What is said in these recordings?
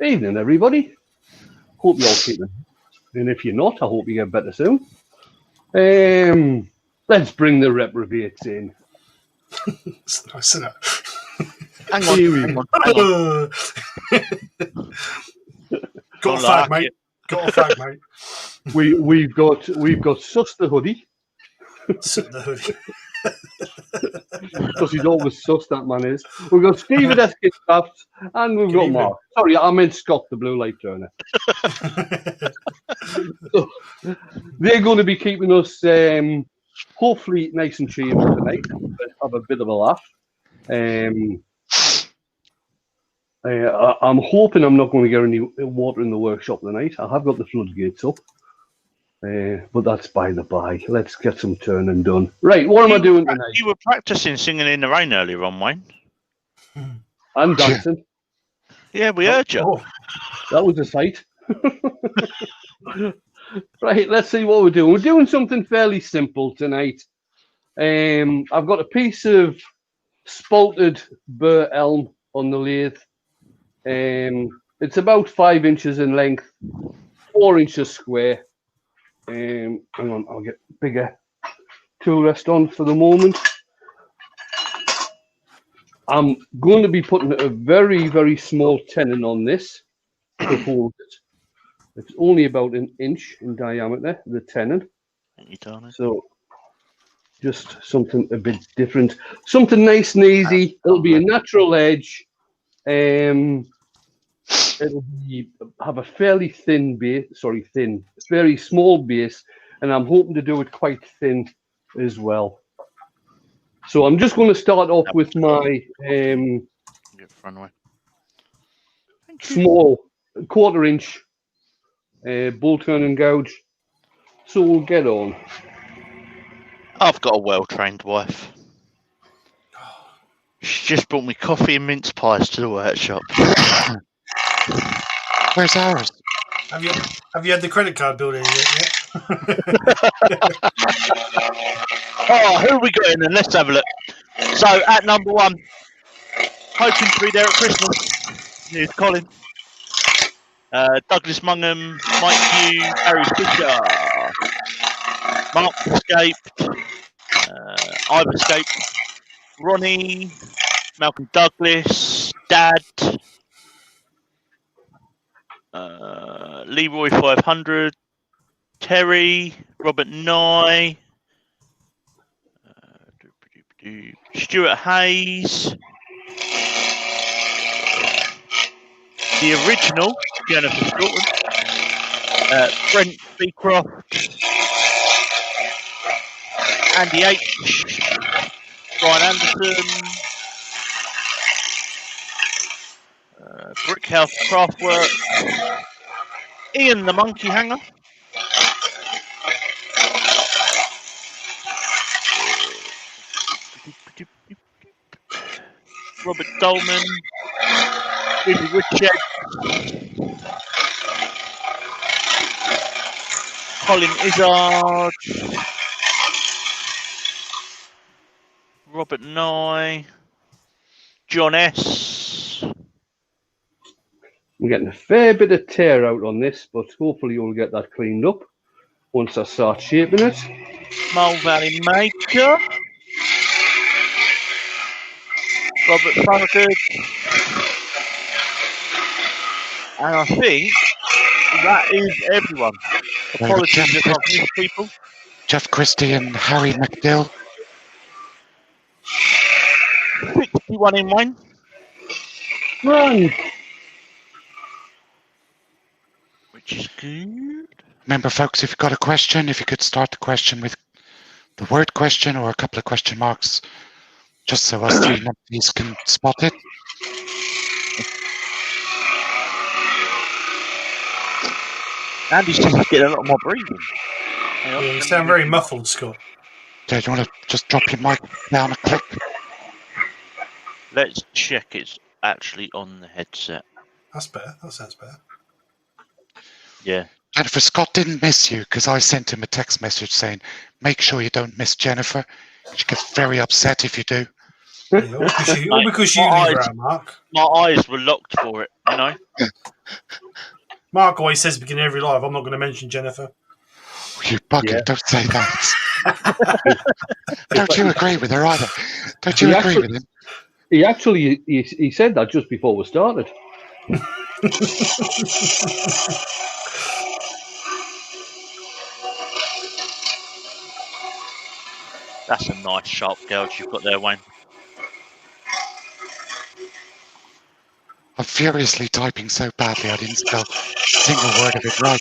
Evening, everybody. Hope you're all keeping. And if you're not, I hope you get better soon. Let's bring the reprobates in. It's nice, isn't it? Hang on. Got a fag, mate. Got a fag, mate. We've got Sus the hoodie. Sit the hoodie. Because he's always sus, that man is. We've got Steve at SK Crafts, and we've got Mark. Sorry, I meant Scott, the blue light turner. So, they're going to be keeping us hopefully nice and cheerful tonight. Have a bit of a laugh. I'm hoping I'm not going to get any water in the workshop tonight. I have got the floodgates up. But that's by the by. Let's get some turning done. Right, what am I doing tonight? You were practicing singing in the rain earlier on, Wayne. I'm dancing. Yeah, we heard you. Oh, that was a sight. Right, let's see what we're doing. We're doing something fairly simple tonight. I've got a piece of spalted burr elm on the lathe. It's about 5 inches in length, 4 inches square. Hang on, I'll get bigger tool rest on for the moment. I'm going to be putting a very, very small tenon on this to hold it. It's only about an inch in diameter, the tenon. So just something a bit different. Something nice and easy. It'll be a natural edge. It'll have a fairly thin base, very small base, and I'm hoping to do it quite thin as well. So I'm just going to start off with my small 1/4 inch bolt turning gouge. So we'll get on. I've got a well-trained wife. She just brought me coffee and mince pies to the workshop. Where's ours? Have you had the credit card building yet? Oh, who we got in then? Let's have a look. So at number 1, hoping to be there at Christmas. Here's Colin. Douglas Mungham, Mike Hugh, Harry Fisher, Mark escaped, I've escaped, Ronnie, Malcolm Douglas, Dad, Leroy 500, Terry, Robert Nye, Stuart Hayes, the original Jennifer Scotland, Brent Beecroft, Andy H, Brian Anderson, Brickhouse Craftwork, Ian the Monkey Hanger, Robert Dolman, Billy Woodchek, Colin Izzard, Robert Nye, John S. I'm getting a fair bit of tear out on this, but hopefully you'll get that cleaned up once I start shaping it. Mole Valley Maker, Robert Thundergood, and I think that is everyone. Apologies if I've missed people. Jeff Christie and Harry McDill. 61 in Wayne. Run! Which is good. Remember, folks, if you've got a question, if you could start the question with the word question or a couple of question marks, just so us three numpties can spot it. Andy's just getting a lot more breathing. Yeah, you sound very muffled, Scott. Yeah, do you want to just drop your mic down a click? Let's check it's actually on the headset. That's better. That sounds better. Yeah. Jennifer, Scott didn't miss you because I sent him a text message saying, make sure you don't miss Jennifer. She gets very upset if you do. Yeah, all because you leave her out, Mark. My eyes were locked for it, you know. Mark always says at the beginning of every live, I'm not going to mention Jennifer. You bugging, Yeah. don't say that. Don't you agree with her either? Don't you He agree actually- with him? He actually he said that just before we started. That's a nice sharp gouge you've got there, Wayne. I'm furiously typing so badly I didn't spell a single word of it right.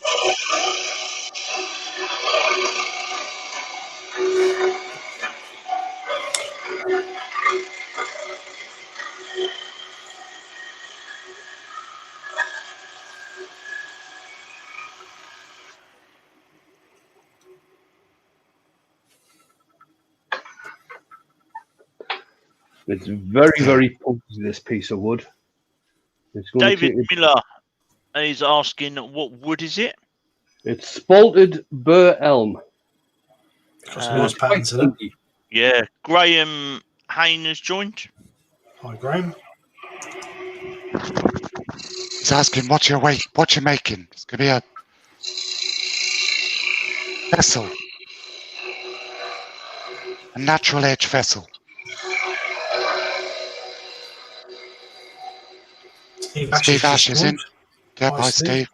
It's very, very punky, this piece of wood. It's going David to take, Miller is asking, what wood is it? it's spalted burr elm. Got some nice patterns in it. Punky. Yeah, Graham Hayne has joined. Hi, Graham. He's asking what you're making. It's gonna be a vessel. A natural edge vessel. Steve Ash is in. Yep, hi Steve.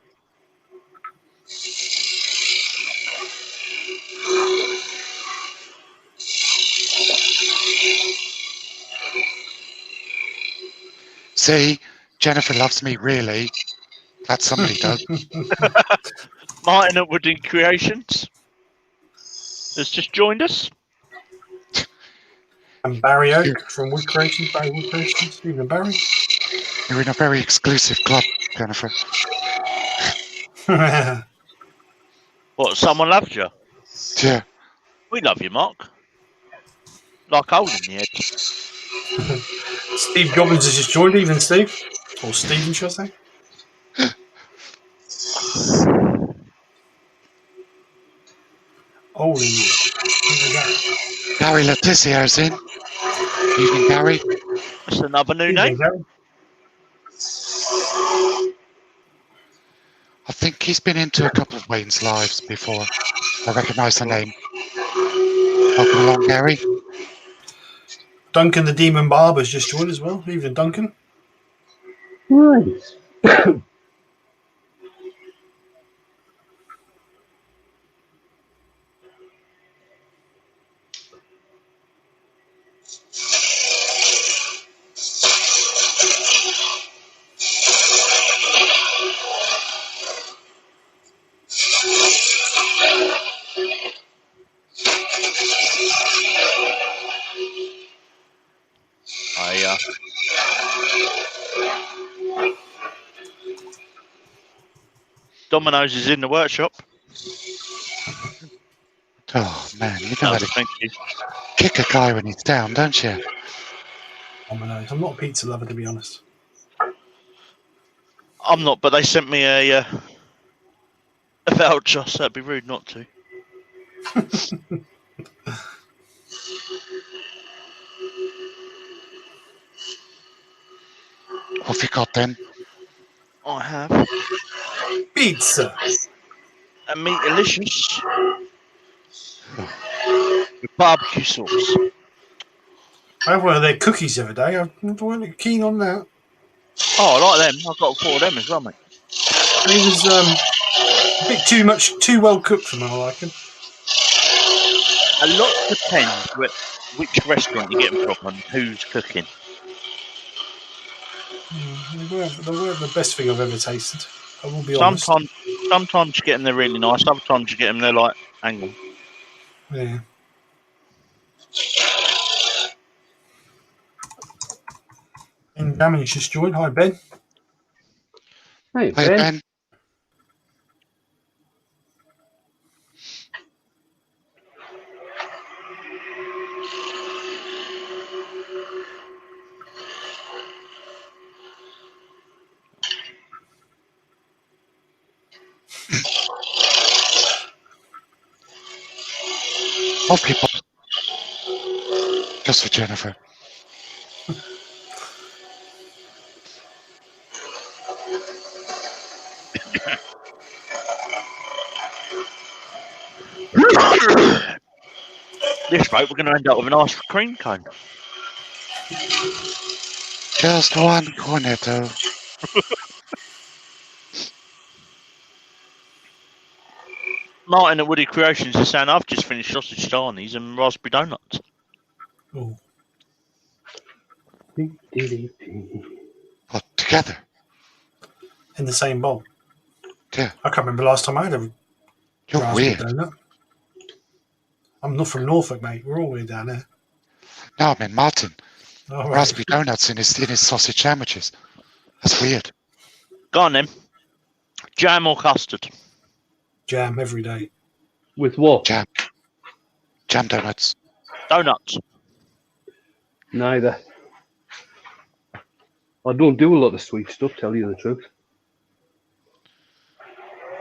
See, Jennifer loves me really. That somebody does. Martin at Wooding Creations has just joined us. And Barry Oak from Wood Creations. Barry Wood Creations. Stephen Barry. You're in a very exclusive club, Jennifer. What, someone loves you? Yeah. We love you, Mark. Like holding the head. Steve Gobbins has just joined. Even Steve. Or Stephen, shall I say. Holy Gary Letitia is in. Evening, Gary. That's another new name. I think he's been into a couple of Wayne's lives before. I recognise the name. Welcome along, Gary. Duncan the Demon Barber's just joined as well. Evening, Duncan. Nice. Domino's is in the workshop. Oh man, you know how to Thank you. kick a guy when he's down, don't you? Domino's. I'm not a pizza lover, to be honest. I'm not, but they sent me a voucher, so it'd be rude not to. What have you got then? I have Pizza. a meat delicious with barbecue sauce. I had one of their cookies the other day. I wasn't keen on that. Oh, I like them. I've got 4 of them as well, mate. It was a bit too well cooked for my liking. A lot depends which restaurant you get them from and who's cooking. They weren't the best thing I've ever tasted. I will be honest. Sometimes you get them, they're really nice. Other times you get them, they're like, hang on. Yeah. And Damon's just joined. Hi, Ben. Hey, Hey, Ben. Ben. More people. Just for Jennifer. This vote, we're going to end up with an ice cream cone. Just one cornetto. Martin at Woody Creations is saying, I've just finished sausage sarnies and raspberry donuts. Oh, Put together. in the same bowl. Yeah. I can't remember last time I had a You're raspberry weird. donut. I'm not from Norfolk, mate. We're all way down there. No, I mean Martin. All right. Raspberry donuts in his sausage sandwiches. That's weird. Go on then. Jam or custard? Jam every day. With what? Jam. Jam donuts. Donuts. Neither. I don't do a lot of sweet stuff, tell you the truth.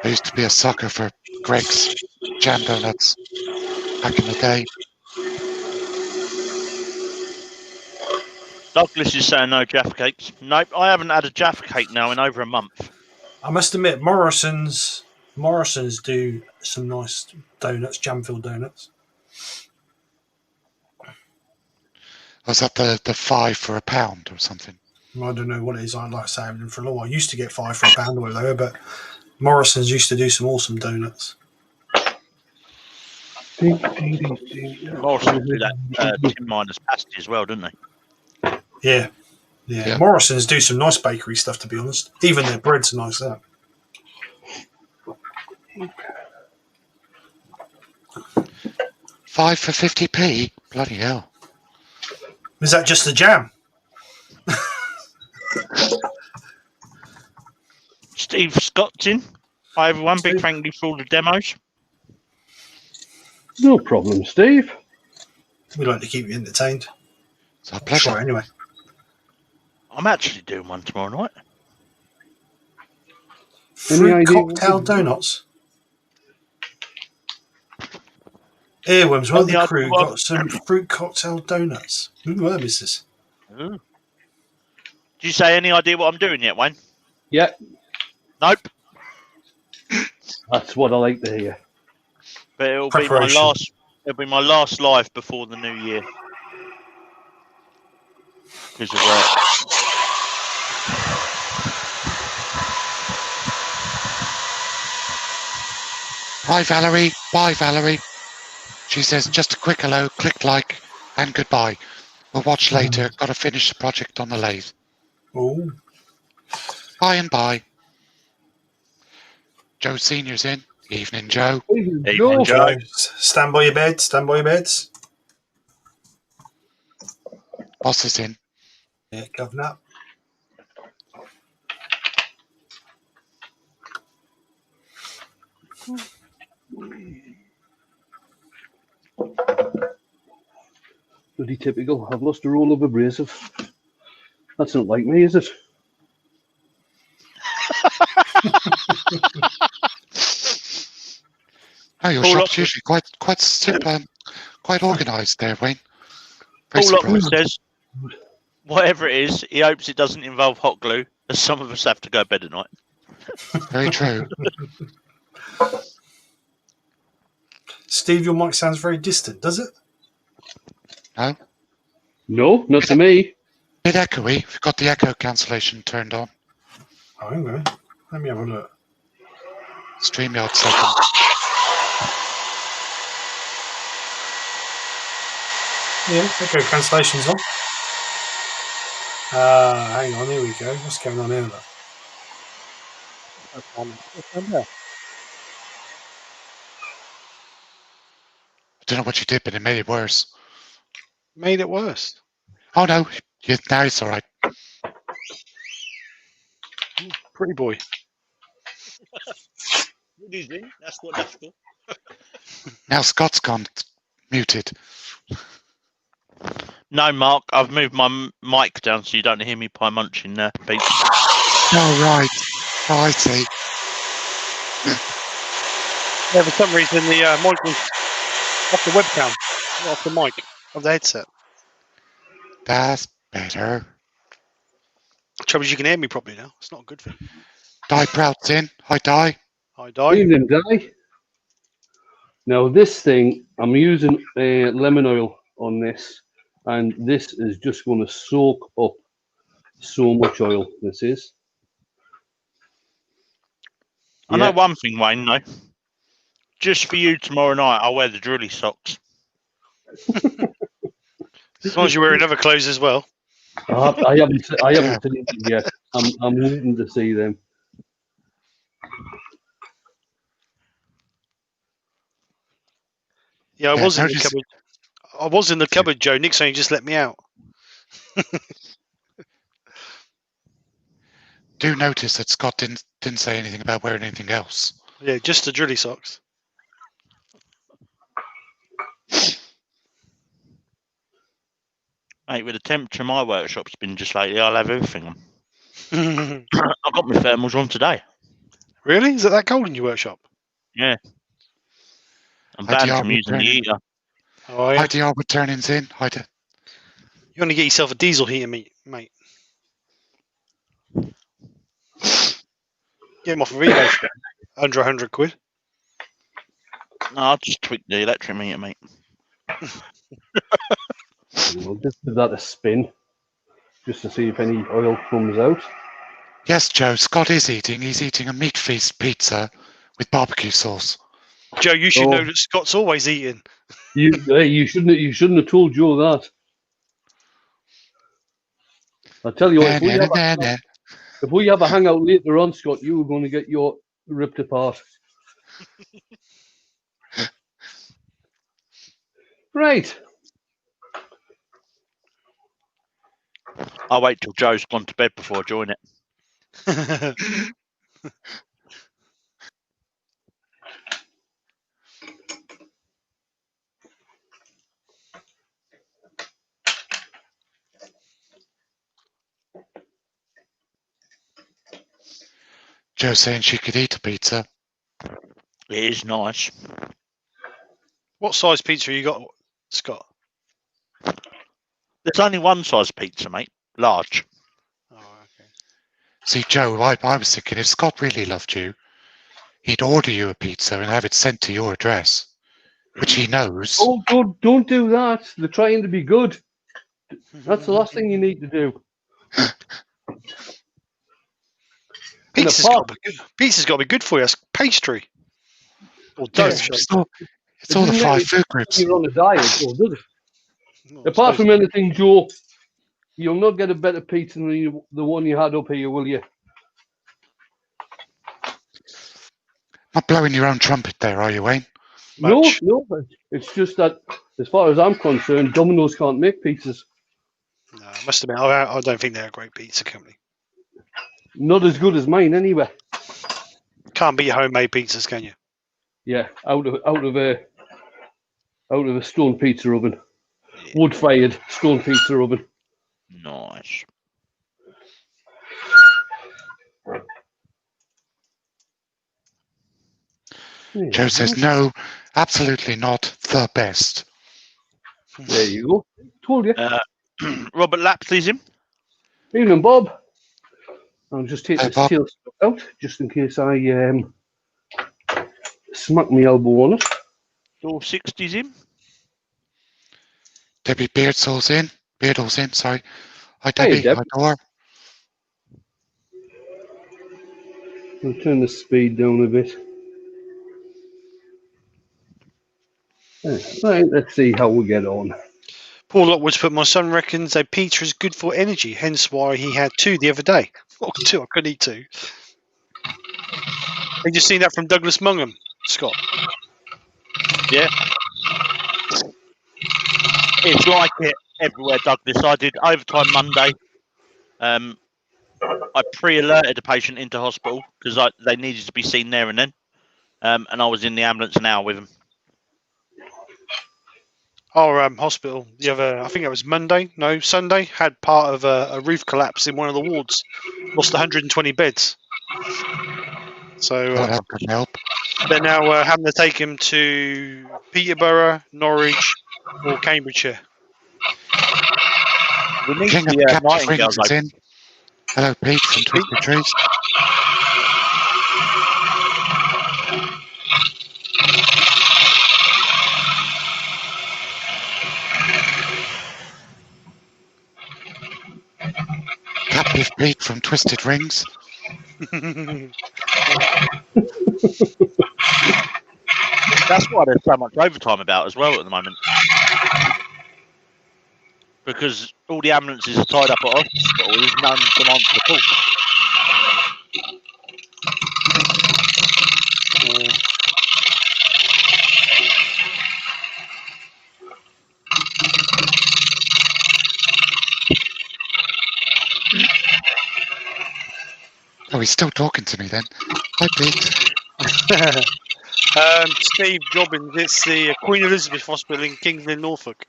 I used to be a sucker for Greg's jam donuts back in the day. Douglas is saying no Jaffa cakes. Nope, I haven't had a Jaffa cake now in over a month. I must admit, Morrison's do some nice donuts, jam-filled donuts. Was that the $5 for £1 or something? I don't know what it is. I like saving them for a long while. I used to get £5 for £1 or whatever, but Morrison's used to do some awesome donuts. Morrison do that Tim Miners pasty as well, didn't they? Yeah. Morrison's do some nice bakery stuff, to be honest. Even their breads are nice there. $5 for 50p? Bloody hell. Is that just the jam? Steve Scott's in. Hi everyone, big thank you for all the demos. No problem, Steve. We like to keep you entertained. It's our pleasure. Sure, anyway. I'm actually doing one tomorrow night. Fruit idea? cocktail donuts. Earworms, one of the crew got some fruit cocktail donuts. Who is this? Ooh. Did you say any idea what I'm doing yet, Wayne? Yeah, Nope. that's what I like to hear. But it'll be my last live before the new year. Because of work. Bye, Valerie. Bye, Valerie. She says, just a quick hello, click like, and goodbye. We'll watch later. Got to finish the project on the lathe. Oh, Bye and bye. Joe Senior's in. Evening, Joe. Evening, Joe. Stand by your bed. Stand by your beds. Boss is in. Yeah, governor up. Bloody typical. I've lost a roll of abrasive. That's not like me, is it? Oh, your Paul shop's usually quite simple, quite organised there, Wayne. Very Paul Lockwood surprised. says, whatever it is, he hopes it doesn't involve hot glue, as some of us have to go to bed at night. Very true. Steve, your mic sounds very distant, does it? No? No, not to me. Bit echoey. We've got the echo cancellation turned on. Oh, hang on. Let me have a look. StreamYard second. Yeah, echo cancellation's on. Hang on, here we go. What's going on here? I don't know what you did, but it made it worse. Made it worse. Oh no, now it's all right. Pretty boy. That's what that's for. Now Scott's gone muted. No, Mark, I've moved my mic down so you don't hear me pie munching there, Pete. Oh right. Oh, I see. Yeah, for some reason the mic was off the webcam, not off the mic of the headset. That's better. The trouble is you can hear me properly now. It's not a good thing. Di Prout's in. Hi, Di. I die. Evening, Di. Now this thing, I'm using lemon oil on this, and this is just going to soak up so much oil. This is. I know one thing, Wayne, though. Just for you tomorrow night, I'll wear the drilly socks. As long as you're wearing other clothes as well. I haven't seen them yet. I'm waiting to see them. Yeah, I Yeah, was in the notice- cupboard. I was in the cupboard, Joe. Nick saying just let me out. Do notice that Scott didn't say anything about wearing anything else. Yeah, just the drilly socks. Mate, with the temperature in my workshop's been just lately, I'll have everything on. I've got my thermals on today. Really? Is it that cold in your workshop? Yeah. I'm Hi, banned Diablo from using the Turning. heater. Oh, yeah. Hi, Diablo Turning's in. Hi, You want to get yourself a diesel heater, mate. Get them off of eBay for under 100 quid. No, I'll just tweak the electric meter, mate. We'll just give that a spin, just to see if any oil comes out. Yes, Joe. Scott is eating. He's eating a meat feast pizza with barbecue sauce. Joe, you should Oh. know that Scott's always eating. You shouldn't have told Joe that. I tell you what, if we have a hangout later on, Scott, you are going to get your ripped apart. Right. I'll wait till Joe's gone to bed before I join it. Joe saying she could eat a pizza. It is nice. What size pizza you got, Scott? There's only one size pizza, mate. Large. Oh, okay. See, Joe, I was thinking if Scott really loved you, he'd order you a pizza and have it sent to your address, which he knows. Oh, don't do that. They're trying to be good. That's the last thing you need to do. Pizza's got to be good for you. It's pastry. Or Yeah, dough. it's all the five food groups. You're on a diet, does it? Not Apart supposed from anything, Joe, you'll not get a better pizza than the one you had up here, will you? Not blowing your own trumpet there, are you, Wayne? Much. No. It's just that, as far as I'm concerned, Domino's can't make pizzas. No, I must admit, I don't think they're a great pizza company. Not as good as mine, anyway. Can't beat homemade pizzas, can you? Yeah, out of a stone pizza oven, wood-fired stone pizza oven. Nice. Joe says no, absolutely not the best. There you go. Told you. Robert Lapsley's in. Evening, Bob. I'll just take Hey, this Bob. tail stuff out, just in case I smack my elbow on it. Door 60's in. Debbie Beardall's in, sorry. Hi, Debbie. Deb. Hi, Dora. I'll turn the speed down a bit. Right, let's see how we get on. Paul Lockwood's put, my son reckons a pizza is good for energy, hence why he had 2 the other day. Oh, 2, I couldn't eat 2. Have you just seen that from Douglas Mungham, Scott? Yeah. It's like it everywhere, Douglas. I did overtime Monday. I pre-alerted a patient into hospital because they needed to be seen there and then. And I was in the ambulance an hour with them. Our hospital, I think it was Sunday, had part of a roof collapse in one of the wards. Lost 120 beds. So That could help. they're now having to take him to Peterborough, Norwich, or Cambridgeshire. We need King of the Captain Nightingales Springs is in. Hello, Pete from Twisted Trees. You've bleed from twisted rings. That's why there's so much overtime about as well at the moment. Because all the ambulances are tied up at hospital, there's none to answer the call. Oh, he's still talking to me then. Hi, Pete. Steve Jobbins, it's the Queen Elizabeth Hospital in Kings Lynn, Norfolk.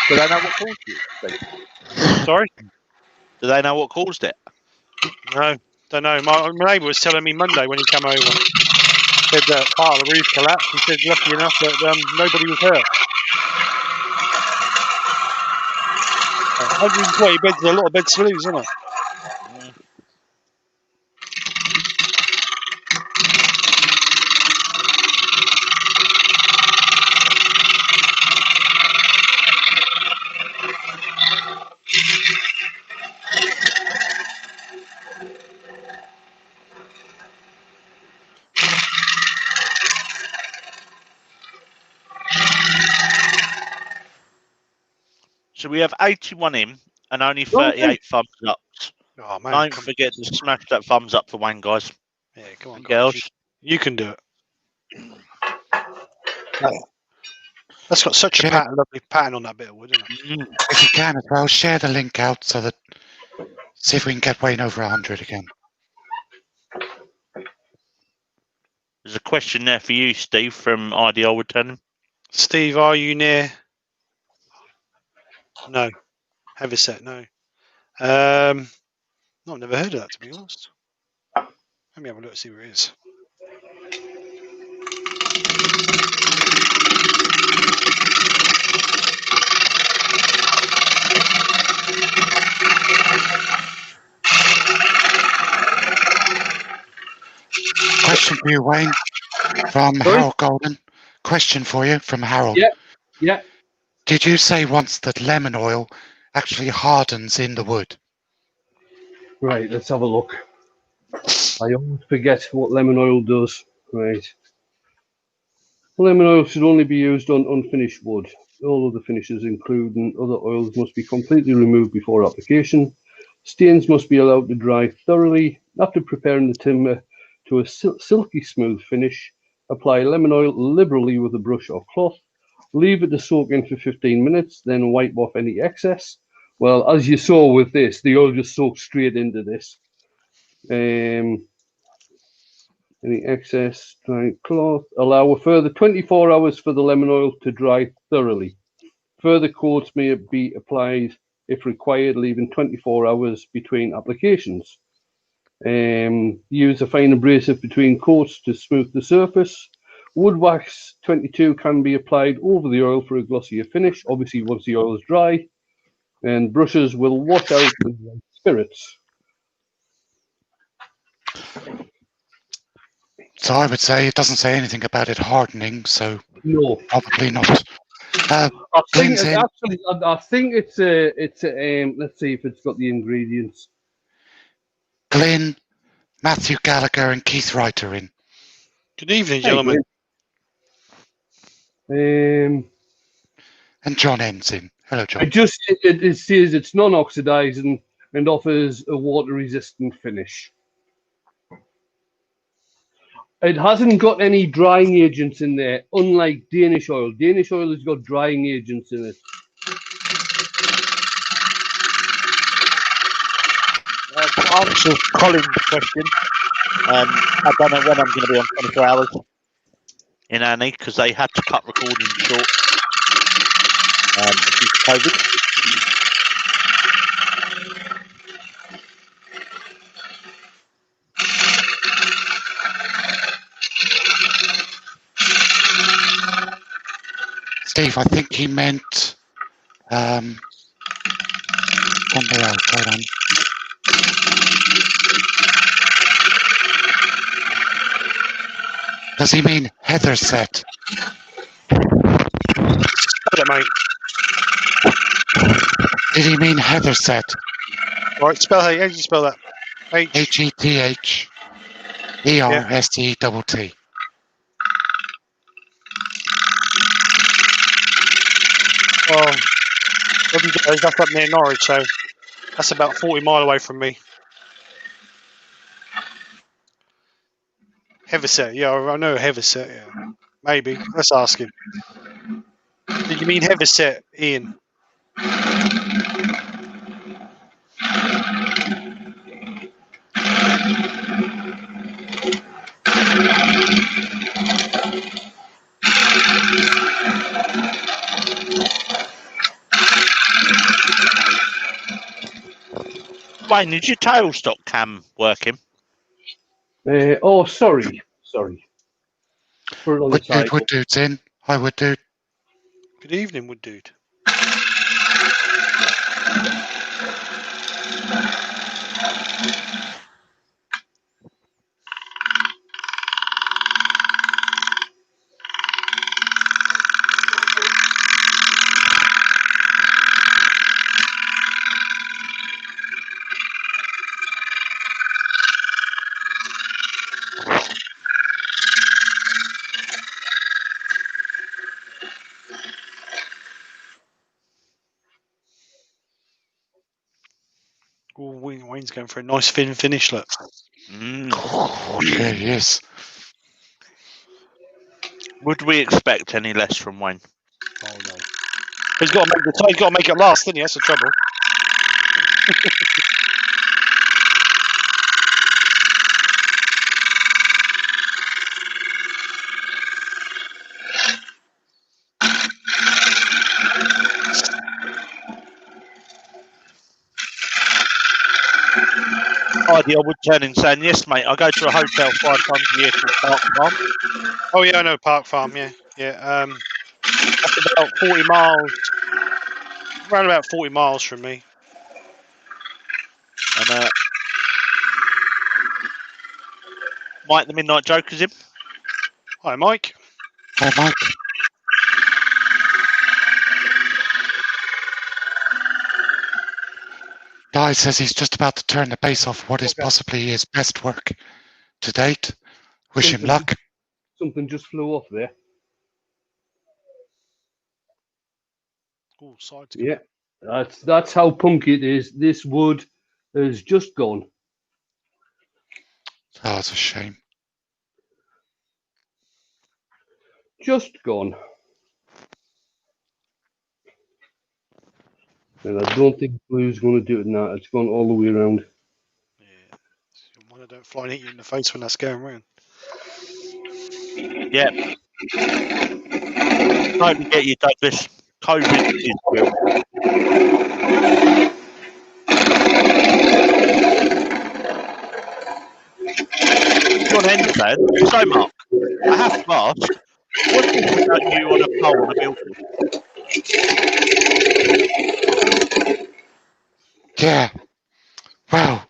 Do they know what caused it? Sorry? Do they know what caused it? No, don't know. My neighbour was telling me Monday when he came over. Said that part of the roof collapsed. He said, lucky enough that nobody was hurt. 120 beds is a lot of beds to lose, isn't it? So we have 81 in and only 38 thumbs up. Oh, man. Don't forget to smash that thumbs up for Wayne, guys. Yeah, come on, And guys. girls. You can do it. That's got such a Share- lovely pattern on that bit of wood, isn't it? If you can as well, share the link out so that see if we can get Wayne over 100 again. There's a question there for you, Steve, from IDL Woodturning. Steve, are you near? No. Heavyset, no. No, I've never heard of that, to be honest. Let me have a look, see where it is. Question for you, Wayne, from Sorry? Harold Golden. Question for you from Harold. Yeah. Yeah. Did you say once that lemon oil actually hardens in the wood? Right, let's have a look. I always forget what lemon oil does. Right. Lemon oil should only be used on unfinished wood. All other finishes, including other oils, must be completely removed before application. Stains must be allowed to dry thoroughly. After preparing the timber to a silky smooth finish, apply lemon oil liberally with a brush or cloth. Leave it to soak in for 15 minutes, then wipe off any excess. Well, as you saw with this, the oil just soaked straight into this. Any excess dry cloth. Allow a further 24 hours for the lemon oil to dry thoroughly. Further coats may be applied if required, leaving 24 hours between applications. Use a fine abrasive between coats to smooth the surface. Wood wax 22 can be applied over the oil for a glossier finish, obviously once the oil is dry. And brushes will wash out with spirits. So I would say it doesn't say anything about it hardening, so No. probably not. I think Glenn's in. actually, I think it's a let's see if it's got the ingredients. Glenn, Matthew Gallagher, and Keith Wright are in. Good evening, gentlemen. And John N's in. Hello, John. It says it's non-oxidizing and offers a water-resistant finish. It hasn't got any drying agents in there, unlike Danish oil. Danish oil has got drying agents in it. To answer Colin's question, I don't know when I'm going to be on 24 hours in Annie because they had to cut recording short due to COVID. Steve, I think he meant somewhere else. Hold on. Does he mean Heatherset? Spell it, mate. Did he mean Heatherset? Right, spell how do you spell that? Hethersett. Oh, that's up near Norwich, so that's about 40 mile away from me. Heatherset, yeah, I know Heatherset, yeah. Maybe. Let's ask him. Did you mean Heatherset, Ian? Wayne, did your tailstock cam working? Oh, sorry. Put it on the table. Wood dude's in. Hi, Wood dude. Good evening, Wood dude. Oh, Wayne's going for a nice thin finish, look. Oh, yeah, he is. Would we expect any less from Wayne? Oh no. He's got to make it last, didn't he? That's the trouble. Oh, the old Woodturning saying, yes, mate, I go to a hotel 5 times a year called Park Farm. Oh yeah, I know Park Farm, yeah. That's about 40 miles. Around about 40 miles from me. And Mike the Midnight Joker's in. Hi, Mike. Hi, Mike. Guy says he's just about to turn the base off what is possibly his best work to date. Wish him luck. Something just flew off there. Oh, sides. Yeah, that's how punk it is. This wood has just gone. Oh, it's a shame. Just gone. And I don't think blue's going to do it now. It's gone all the way around. Yeah. I don't fly and hit you in the face when that's going round. Yeah. Totally get you, Douglas. COVID is real. John Henderson, so Mark, I have to ask, what do you think about you on a pole on a billboard? Yeah. Well,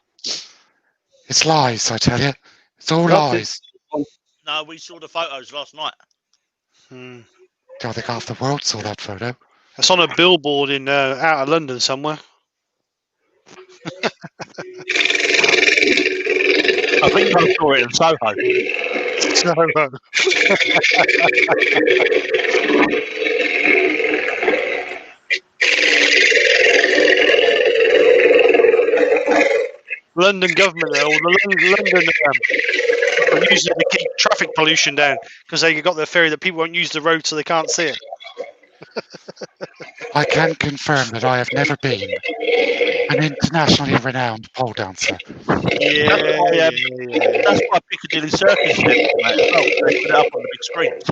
it's lies, I tell you. It's all lies. No, we saw the photos last night. God, I think half the world saw that photo. It's on a billboard in out of London somewhere. I think I saw it in Soho. London government, or the London are using it to keep traffic pollution down because they got the theory that people won't use the road so they can't see it. I can confirm that I have never been an internationally renowned pole dancer. Yeah. That's why Piccadilly Circus did it, mate, as well. They put it up on the big screens.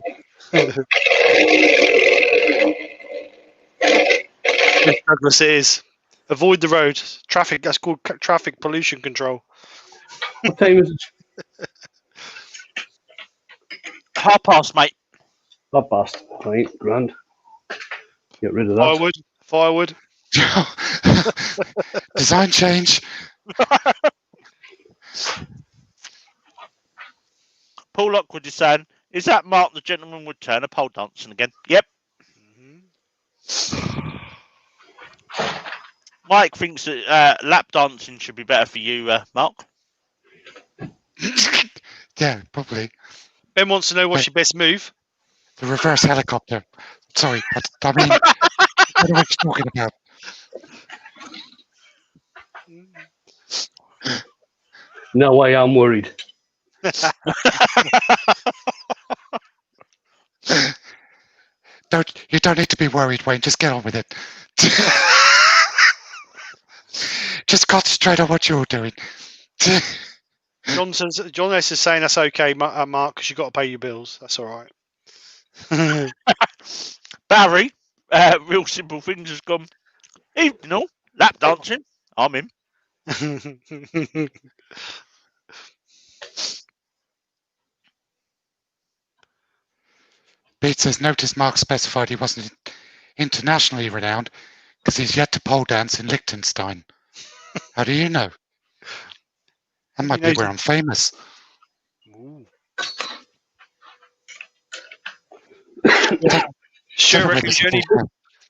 Douglas, it is. Avoid the road. Traffic, that's called traffic pollution control. What time is it? 1:30, mate. 1:30. Right, grand. Get rid of that. Firewood. Design change. Paul Lockwood is saying, is that Mark the Gentleman Woodturner pole dancing again? Yep. Mike thinks that lap dancing should be better for you, Mark. Yeah, probably. Ben wants to know what's your best move. The reverse helicopter. Sorry, I mean, I don't know what you're talking about. No way, I'm worried. You don't need to be worried, Wayne. Just get on with it. Just concentrate on what you're doing. John S is saying that's okay, Mark, because you've got to pay your bills. That's all right. Barry, real simple things has gone. Evening all, lap dancing. I'm in. Pete says, notice Mark specified he wasn't internationally renowned because he's yet to pole dance in Liechtenstein. How do you know? That might be where I'm famous.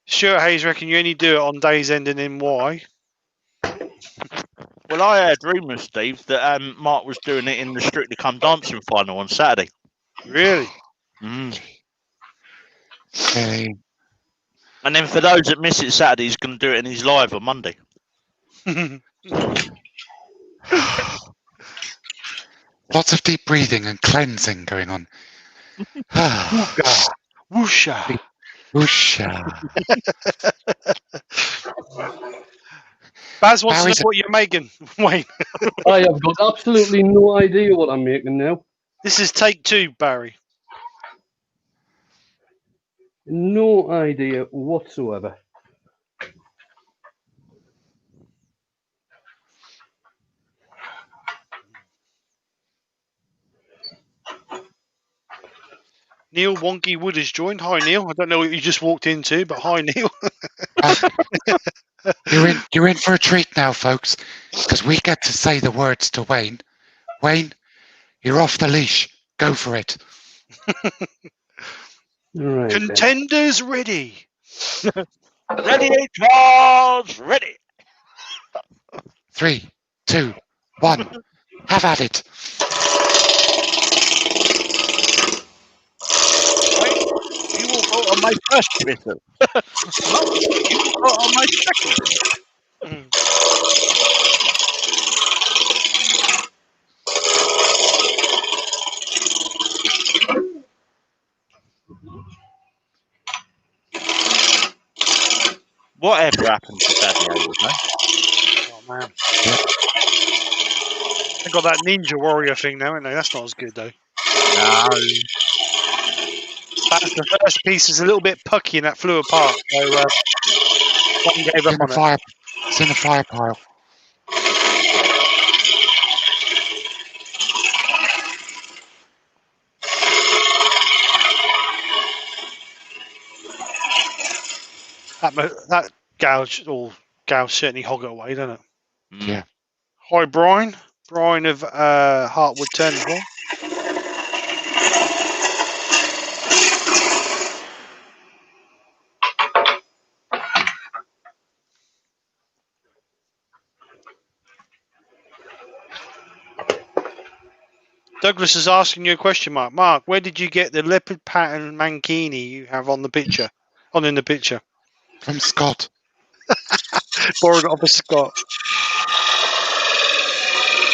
Hayes reckon you only do it on days ending in Y. Well, I heard rumours, Steve, that Mark was doing it in the Strictly Come Dancing final on Saturday. Really? Okay. And then for those that miss it Saturday, he's going to do it in his live on Monday. Lots of deep breathing and cleansing going on. Woosha. Woosha. Baz wants to know what you're making, Wayne. I have got absolutely no idea what I'm making now. This is take 2, Barry. No idea whatsoever. Neil Wonky Wood has joined. Hi, Neil. I don't know what you just walked into, but hi, Neil. You're in for a treat now, folks, because we get to say the words to Wayne. Wayne, you're off the leash. Go for it. Right, Contenders then. Ready. Ready, Charles, ready. 3, 2, 1. Have at it. You will vote on my first whistle. You will vote on my second whistle. Whatever happened to Daddy Overs, eh? Oh, man. They've got that Ninja Warrior thing now, haven't they? That's not as good, though. No. That's the first piece is a little bit pucky and that flew apart. So, one gave up on it. It's in the fire pile. That gouge certainly hog it away, doesn't it? Yeah. Hi, Brian. Brian of Heartwood Turning. Douglas is asking you a question, Mark. Mark, where did you get the leopard pattern mankini you have on the picture? In the picture. From Scott. Borrowed it off of Scott.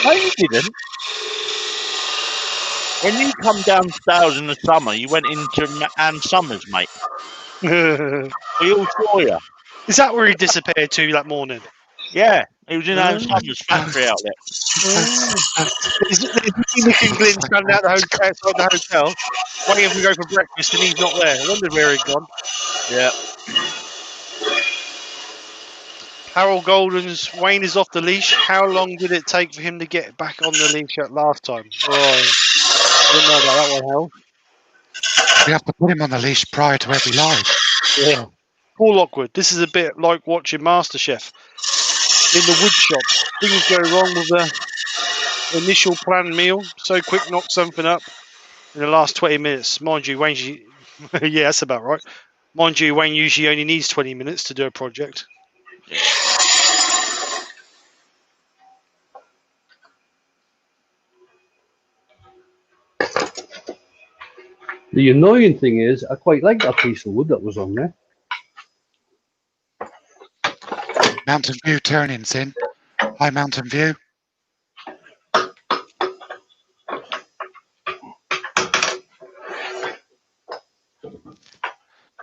No, you didn't. When you come downstairs in the summer, you went into Ann Summers, mate. We all saw you. Is that where he disappeared to that morning? Yeah, he was in Ann Summers' factory outlet. There's Nick and Glyn standing out outside the hotel, waiting to go for breakfast, and he's not there. I wondered where he'd gone. Yeah. Harold Golden's Wayne is off the leash. How long did it take for him to get back on the leash at last time? Oh, I didn't know about that one, Hal. We have to put him on the leash prior to every live. Yeah. Paul Lockwood, this is a bit like watching MasterChef. In the wood shop, things go wrong with the initial planned meal. So quick, knock something up in the last 20 minutes. Mind you, Wayne, yeah, that's about right. Mind you, Wayne usually only needs 20 minutes to do a project. Yeah. The annoying thing is, I quite like that piece of wood that was on there. Mountain View turning's in. Hi, Mountain View.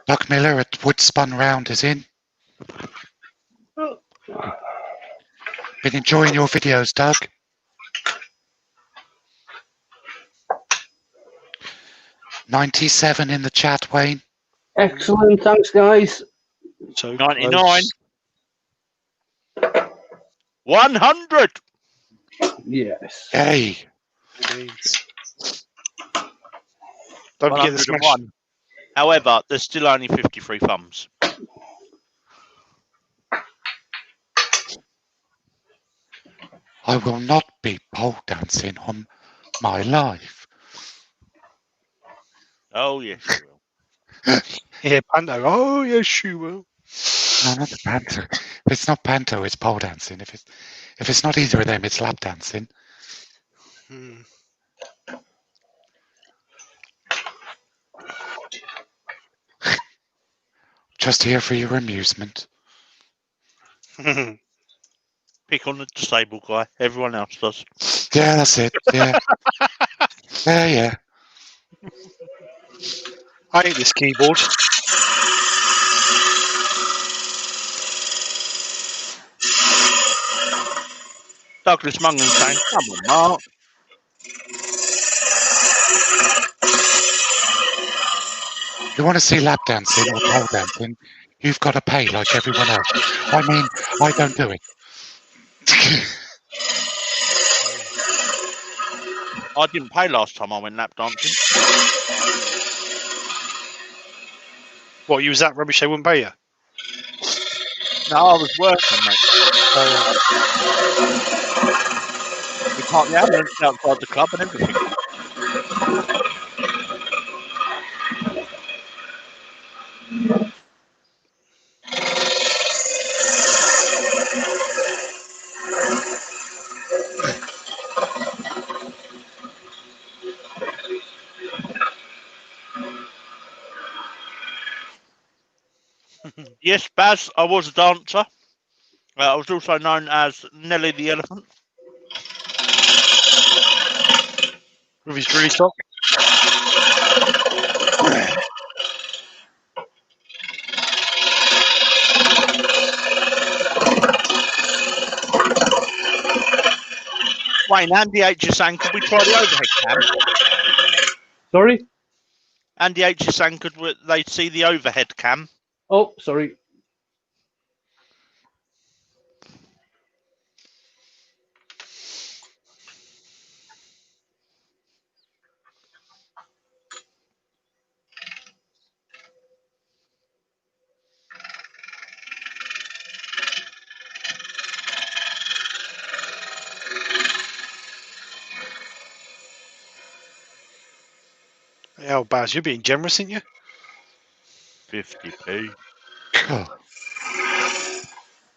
Doug Miller at Wood Spun Round is in. Been enjoying your videos, Doug. $97 in the chat, Wayne. Excellent, thanks, guys. So 99. 100. Yes. Hey. Don't forget the smash. 101. However, there's still only 53 thumbs. I will not be pole dancing on my life. Oh, yes, you will. Yeah, Panto. Oh, yes, you will. No, not the panto. If it's not panto, it's pole dancing. If it's not either of them, it's lap dancing. Hmm. Just here for your amusement. Pick on the disabled guy. Everyone else does. Yeah, that's it. Yeah. Yeah. I hate this keyboard. Douglas Mungan saying, come on, Mark. You want to see lap dancing or pole dancing, you've got to pay like everyone else. I mean, I don't do it. I didn't pay last time I went lap dancing. What, you was that rubbish they wouldn't pay you? No, I was working, mate. We parked the ambulance outside the club and everything. Yes, Baz, I was a dancer. I was also known as Nelly the Elephant. With his drilly sock? Wayne, Andy H is saying, could we try the overhead cam? Sorry? Andy H is saying, could they see the overhead cam? Oh, sorry. Yeah, Baz, you're being generous, aren't you? 50p. God.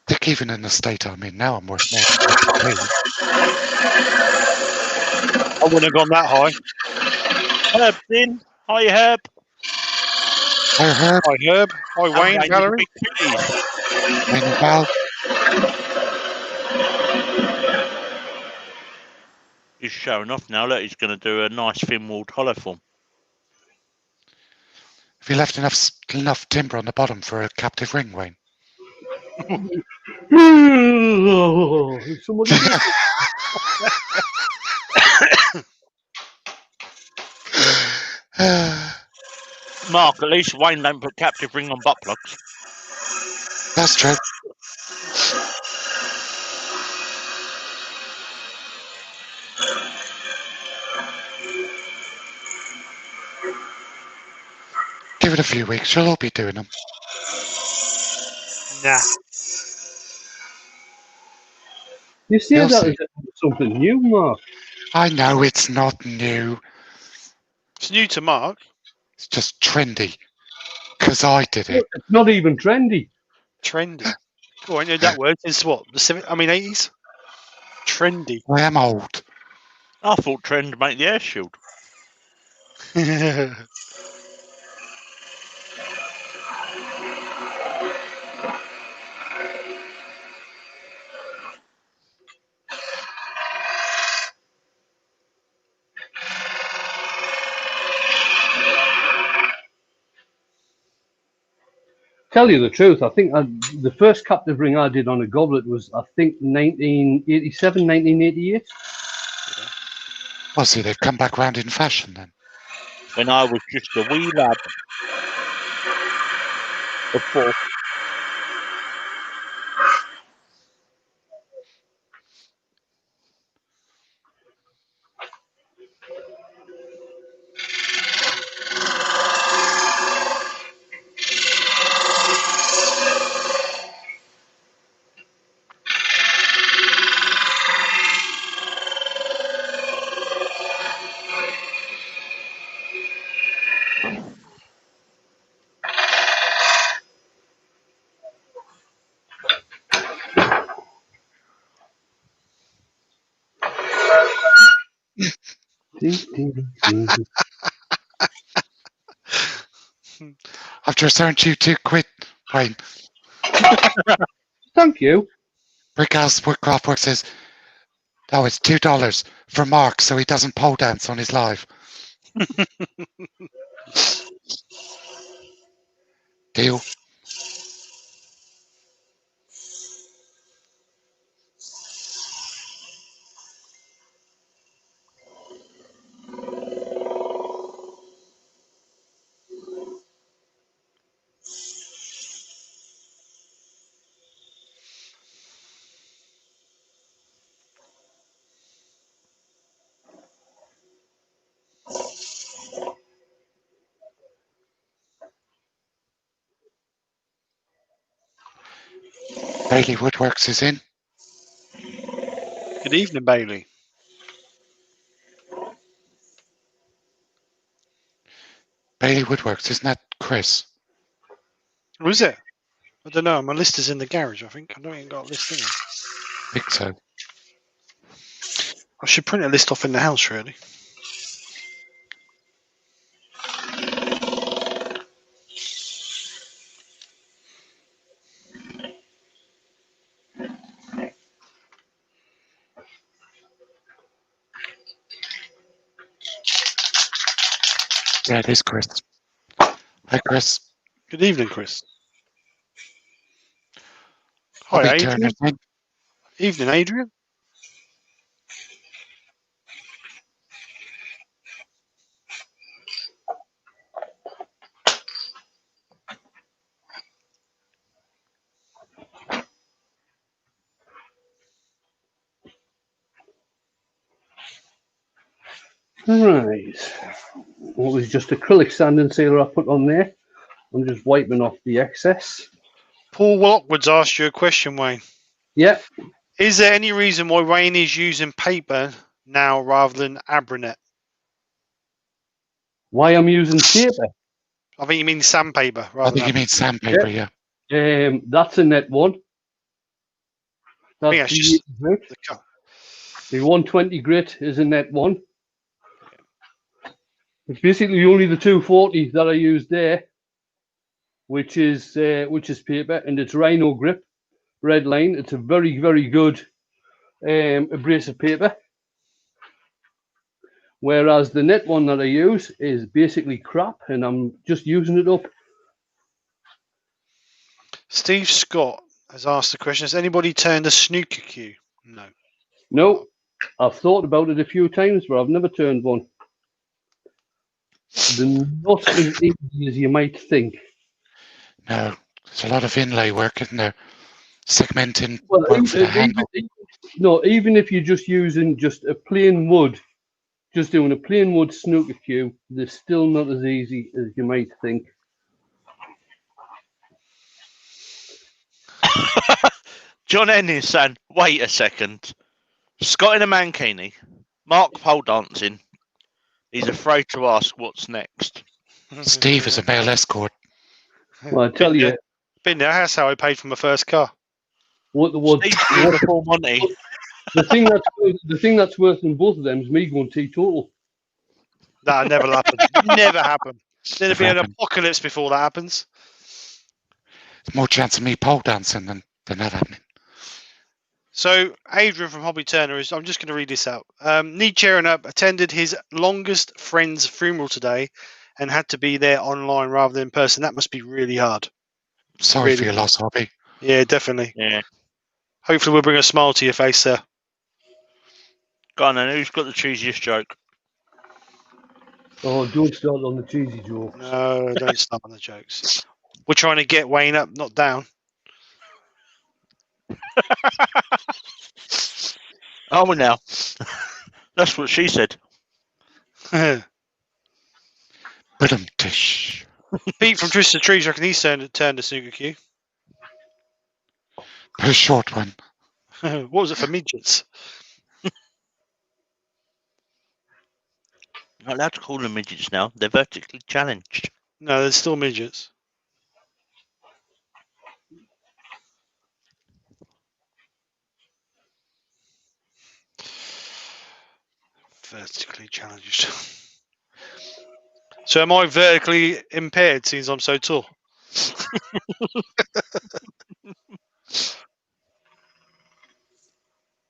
Dick, even in the state I'm in now, I'm worth more than 50p. I wouldn't have gone that high. Herb's in. Hi, Herb. I heard Hi, Herb. Hi, Wayne. Hey, Valerie. big kitties. Wayne and Val. He's showing off now. Look, he's going to do a nice thin-walled hollow form. Have you left enough timber on the bottom for a captive ring, Wayne? Somebody else. Mark, at least Wayne don't put captive ring on butt plugs. That's true. Give it a few weeks, you'll all be doing them. Nah. You see You'll that see. as something new, Mark? I know it's not new. It's new to Mark. It's just trendy. Because I did it. It's not even trendy. Trendy. Oh, I know that word. It's what? The 80s? Trendy. I am old. I thought trend make the air shield. Tell you the truth, I think the first captive ring I did on a goblet was, I think, 1987, 1988. Well, see, they've come back round in fashion then. When I was just a wee lad of 4. I've just earned you £2, Wayne. Thank you. Brickhouse Woodcraftwork says, oh, it's $2 for Mark so he doesn't pole dance on his live. Deal. Bailey Woodworks is in. Good evening, Bailey. Bailey Woodworks, isn't that Chris? Who is it? I don't know. My list is in the garage, I think. I don't even got a list in it. Think so. I should print a list off in the house, really. Yeah, it is Chris. Hi, Chris. Good evening, Chris. I'll Hi, be turning Adrian. in. Evening, Adrian. Right. Well, it was just acrylic sand and sealer I put on there. I'm just wiping off the excess. Paul Lockwood's asked you a question, Wayne. Yeah. Is there any reason why Wayne is using paper now rather than Abranet? Why I'm using paper? I think you mean sandpaper I rather think than you mean sandpaper, yeah. That's a net one. I think That's that's just grit. the cut. The 120 grit is a net one. It's basically only the 240 that I use there, which is paper, and it's Rhino grip, red line. It's a very, very good abrasive paper. Whereas the net one that I use is basically crap, and I'm just using it up. Steve Scott has asked the question: has anybody turned a snooker cue? No. No, I've thought about it a few times, but I've never turned one. They're not as easy as you might think. No, there's a lot of inlay work, isn't there? Segmenting work for the handle. Even if you're just using just a plain wood, just doing a plain wood snooker cue, they're still not as easy as you might think. John N is saying, wait a second. Scott in a mankini, Mark pole dancing. He's afraid to ask what's next. Steve is a male escort. Well, I tell you, Been there. That's how I paid for my first car. Steve's doing the full Monty. the thing that's worse than both of them is me going teetotal. That'll never happen. Never happen. There'll be an Happen. apocalypse before that happens. There's more chance of me pole dancing than that happening. So, Adrian from Hobby Turner is, I'm just going to read this out. Need cheering up, attended his longest friend's funeral today and had to be there online rather than in person. That must be really hard. Sorry Really? for your loss, Hobby. Yeah, definitely. Yeah. Hopefully we'll bring a smile to your face, sir. Go on then, who's got the cheesiest joke? Oh, don't start on the cheesy jokes. No, don't start on the jokes. We're trying to get Wayne up, not down. Oh, well, now. That's what she said. Tish. Pete from Twisted Trees, I reckon he's turned the snooker cue. Put a short one. What was it for midgets? Not allowed to call them midgets now. They're vertically challenged. No, they're still midgets. Vertically challenged. So am I vertically impaired since I'm so tall?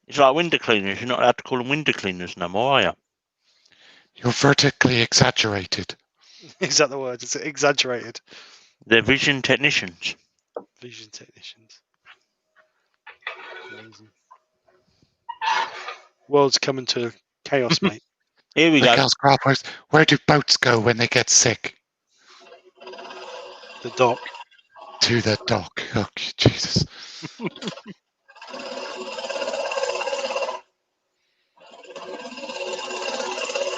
It's like window cleaners. You're not allowed to call them window cleaners no more, are you? You're vertically exaggerated. Is that the word? It's exaggerated. They're vision technicians. Vision technicians. Amazing. World's coming to chaos, mate. Here we go. Like Scrap, where do boats go when they get sick? The dock. To the dock. Oh, Jesus.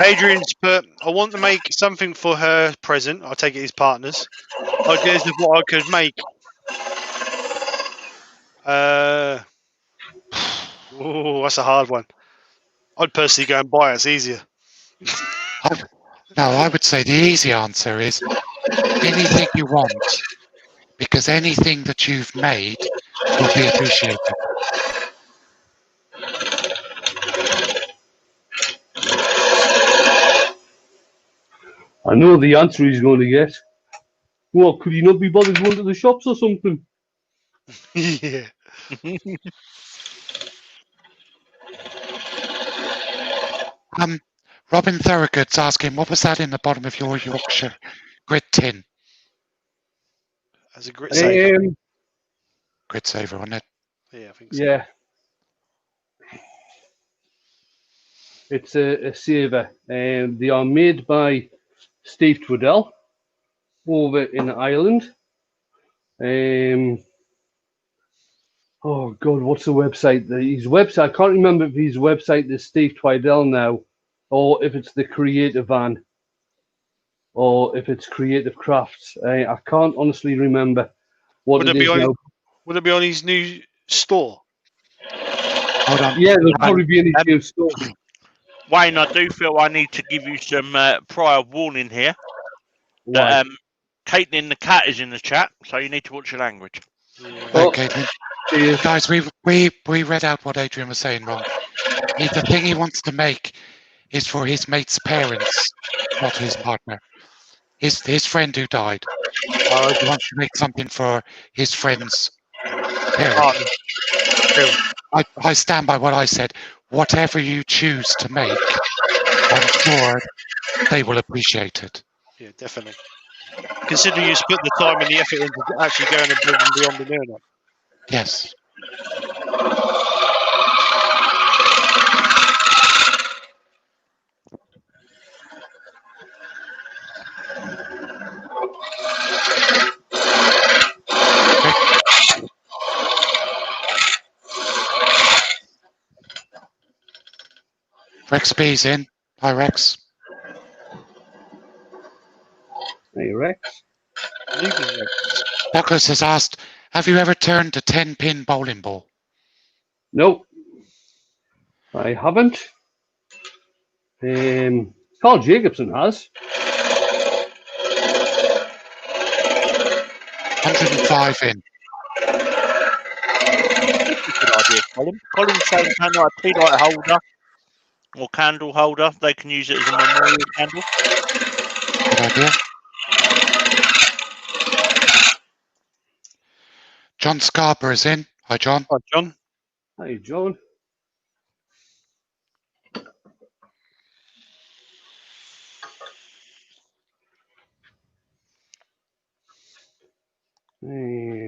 Adrian's put, I want to make something for her present. I'll take it his partners. Ideas of what I could make. Oh, that's a hard one. I'd personally go and buy it. It's easier. No, I would say the easy answer is anything you want, because anything that you've made will be appreciated. I know the answer he's going to get. Well, could he not be bothered going to the shops or something? Yeah. Robin Thorogood's asking, what was that in the bottom of your Yorkshire grit tin? As a grit saver. Grit saver, wasn't it? Yeah, I think so. Yeah. It's a saver. They are made by Steve Twiddell over in Ireland. Oh God, what's the website? His website. I can't remember if his website is Steve Twiddell now, or if it's the Creative Van, or if it's Creative Crafts. I can't honestly remember what it is now. Would it be on his new store? Hold on. Yeah, there'll probably be in his new store. Wayne, I do feel I need to give you some prior warning here. Why? Caitlin the cat is in the chat, so you need to watch your language. Okay, guys, we read out what Adrian was saying wrong. The thing he wants to make is for his mate's parents, not his partner. His friend who died. He wants to make something for his friend's parents. I stand by what I said. Whatever you choose to make, I'm sure they will appreciate it. Yeah, definitely. Considering you split the time and the effort into actually going above and beyond the doing it. Yes. Rex B's in. Hi, Rex. Hey, Rex. Leaving Rex. Douglas has asked, have you ever turned a 10-pin bowling ball? No, I haven't. Carl Jacobson has. 105 in. Good idea, Colin. Colin's saying kind of like a tea light holder or candle holder. They can use it as a memorial candle. Good idea. John Scarborough's in. Hi, John. Hi, John. Hi, John.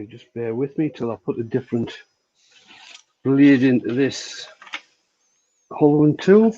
Just bear with me till I put a different blade into this hollowing tool.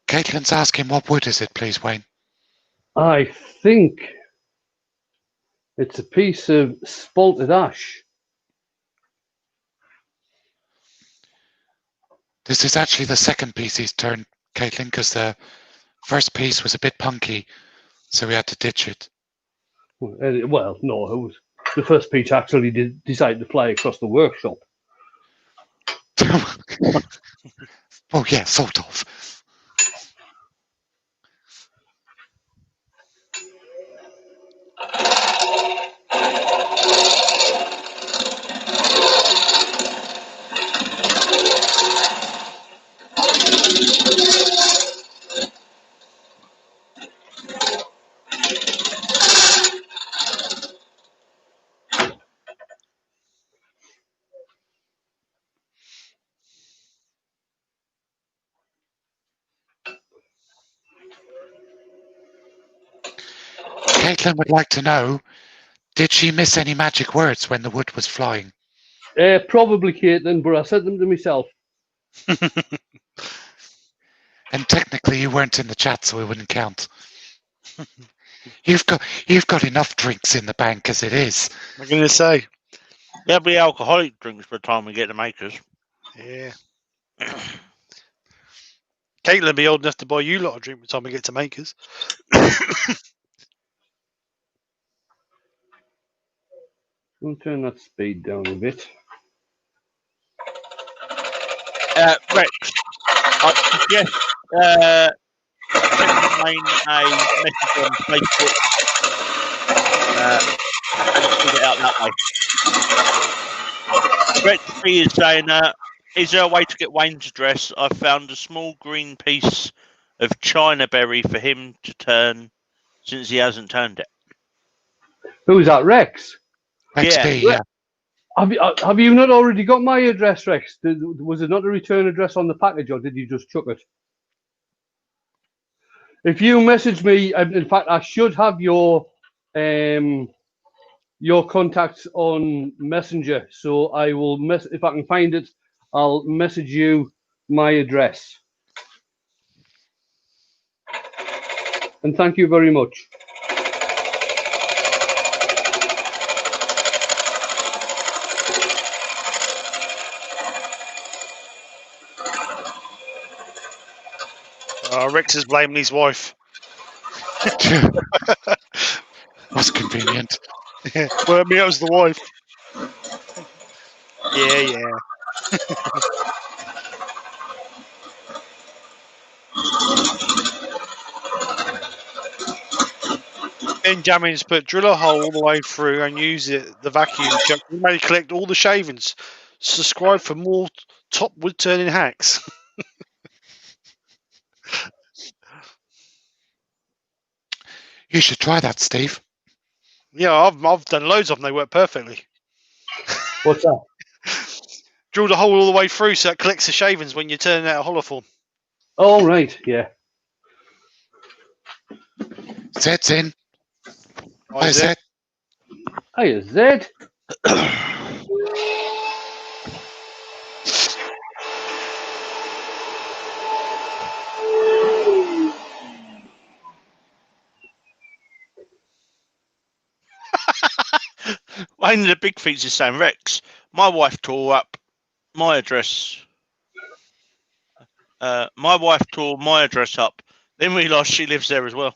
Caitlin's asking what wood is it, please, Wayne? I think it's a piece of spalted ash. This is actually the second piece he's turned, Caitlin, because the first piece was a bit punky, so we had to ditch it. Well, no, it was the first piece actually decided to fly across the workshop. Oh, yeah, sort of. Caitlin would like to know, did she miss any magic words when the wood was flying? Probably, Caitlin, but I said them to myself. And technically you weren't in the chat, so it wouldn't count. You've got enough drinks in the bank as it is. I'm going to say. There'll be alcoholic drinks by the time we get to makers. Yeah. Caitlin will be old enough to buy you a lot of drink by the time we get to makers. We'll turn that speed down a bit. Rex, I suggest sending Wayne a message on Facebook and sort it out that way. Rex B is saying, is there a way to get Wayne's address? I've found a small green piece of China berry for him to turn since he hasn't turned it. Who's that, Rex? Rex Yeah. B, yeah. Have you not already got my address, Rex? Was it not a return address on the package, or did you just chuck it? If you message me, in fact, I should have your contacts on Messenger, so I will if I can find it, I'll message you my address. And thank you very much. Rex is blaming his wife. Was convenient. Yeah. Well, I mean, that was the wife. Yeah. Benjamin's put drill a hole all the way through and use the vacuum chuck. You may collect all the shavings. Subscribe for more top wood turning hacks. You should try that, Steve. Yeah, I've done loads of them. They work perfectly. What's that? Drilled a hole all the way through so it collects the shavings when you're turning out a holoform. Oh, right, yeah. Zed's in. Hi, Is it? Zed. Hiya, Zed. One of the big things is saying, Rex, my wife tore up my address. My wife tore my address up, then realised she lives there as well.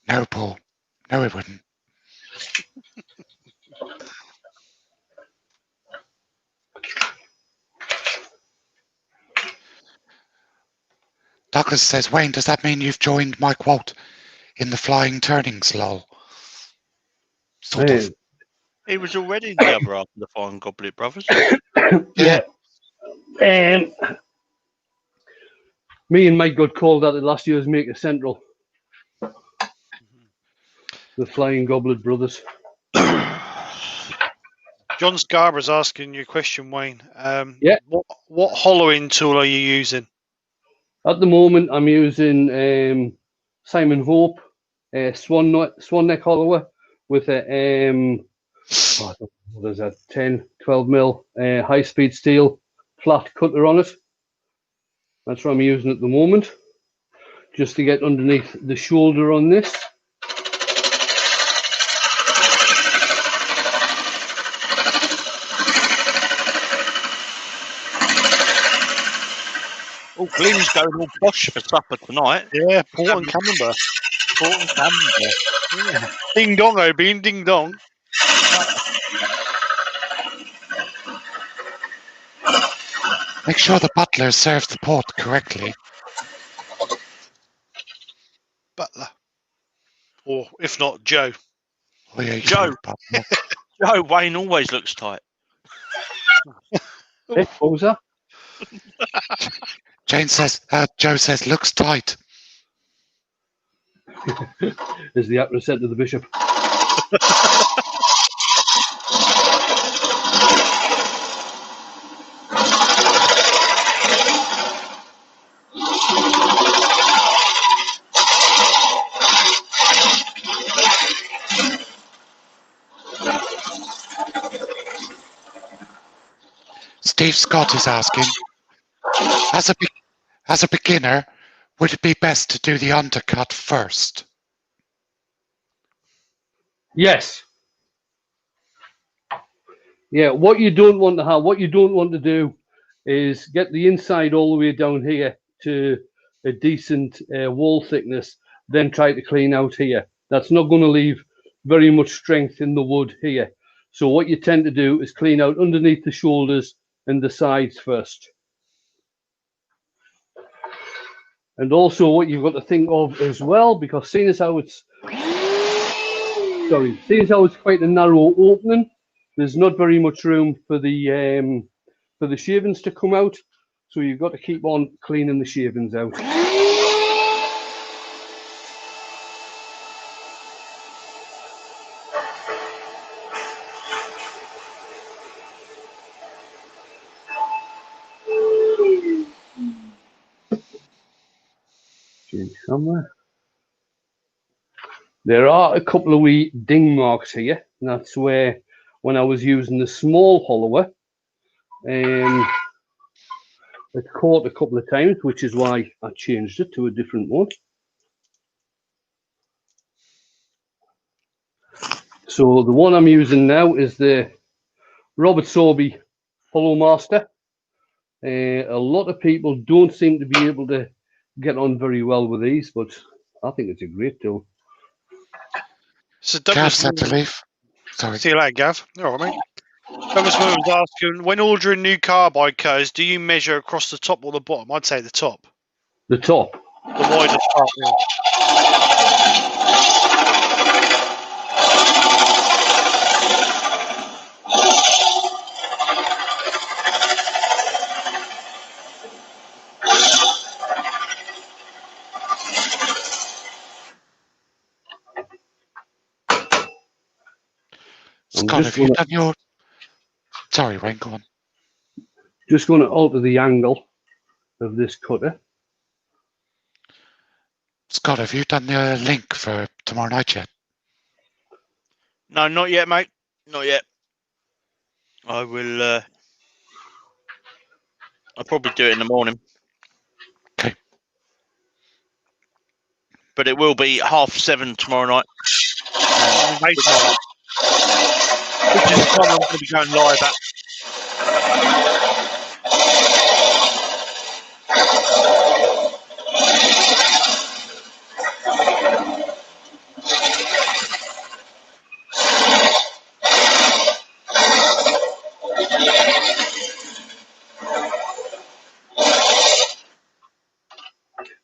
No, Paul. No, it wouldn't. Douglas says, Wayne, does that mean you've joined my quote in the flying turnings, lol? Sort of. He was already in the other half of the Flying Goblet Brothers. Yeah. Me and Mike got called out at last year's Maker Central. The Flying Goblet Brothers. John Scarborough's asking you a question, Wayne. Yeah. What hollowing tool are you using? At the moment, I'm using Simon Hope Swan Neck Hollower with a what is that, 10, 12 mil high speed steel flat cutter on it. That's what I'm using at the moment, just to get underneath the shoulder on this. Oh, Glenn's going all posh for supper tonight. Yeah, port and camembert. Port and camembert. Yeah. Ding dong, O'Bean, ding dong. Make sure the butler serves the port correctly. Butler. Or if not, Joe. Oh, yeah, Joe. Butler. Joe, Wayne always looks tight. What was that? Jane says, Joe says, looks tight. Is the actor said to the bishop. Steve Scott is asking, as a beginner, would it be best to do the undercut first? Yes. Yeah, what you don't want to do is get the inside all the way down here to a decent wall thickness, then try to clean out here. That's not going to leave very much strength in the wood here. So what you tend to do is clean out underneath the shoulders and the sides first. And also what you've got to think of as well, because seeing as how it's quite a narrow opening, there's not very much room for the shavings to come out. So you've got to keep on cleaning the shavings out. Somewhere. There are a couple of wee ding marks here, and that's where, when I was using the small hollower, it caught a couple of times, which is why I changed it to a different one. So the one I'm using now is the Robert Sorby Hollow Master. A lot of people don't seem to be able to get on very well with these, but I think it's a great tool. So Gav Douglas said to leave. Sorry. See you later, Gav. All right, mate. Douglas Moore was asking, when ordering new carbide codes, do you measure across the top or the bottom? I'd say the top. The top. The widest part, yeah. Scott, have you done your... Sorry, Wayne, go on. Just going to alter the angle of this cutter. Scott, have you done the link for tomorrow night yet? No, not yet, mate. Not yet. I will. I'll probably do it in the morning. Okay. But it will be 7:30 tomorrow night. Which is the time I'm going to be going live at.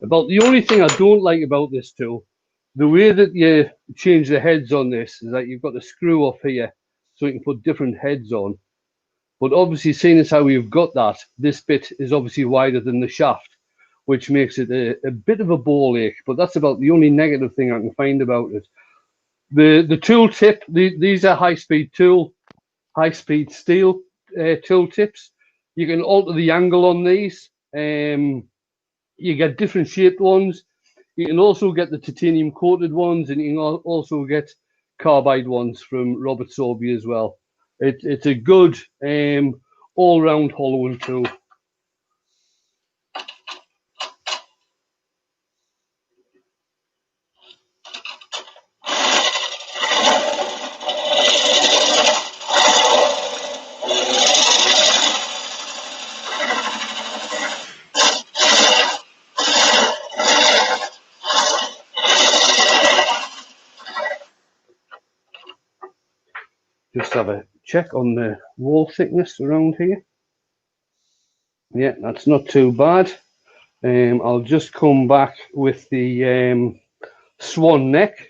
About the only thing I don't like about this tool, the way that you change the heads on this is that you've got the screw off here so you can put different heads on. But obviously, seeing as how you've got that, this bit is obviously wider than the shaft, which makes it a bit of a ball ache. But that's about the only negative thing I can find about it. The tool tip, these are high-speed steel tool tips. You can alter the angle on these. You get different shaped ones. You can also get the titanium coated ones, and you can also get carbide ones from Robert Sorby as well. It's a good all-round hollowing tool. Just have a check on the wall thickness around here. Yeah, that's not too bad. I'll just come back with the swan neck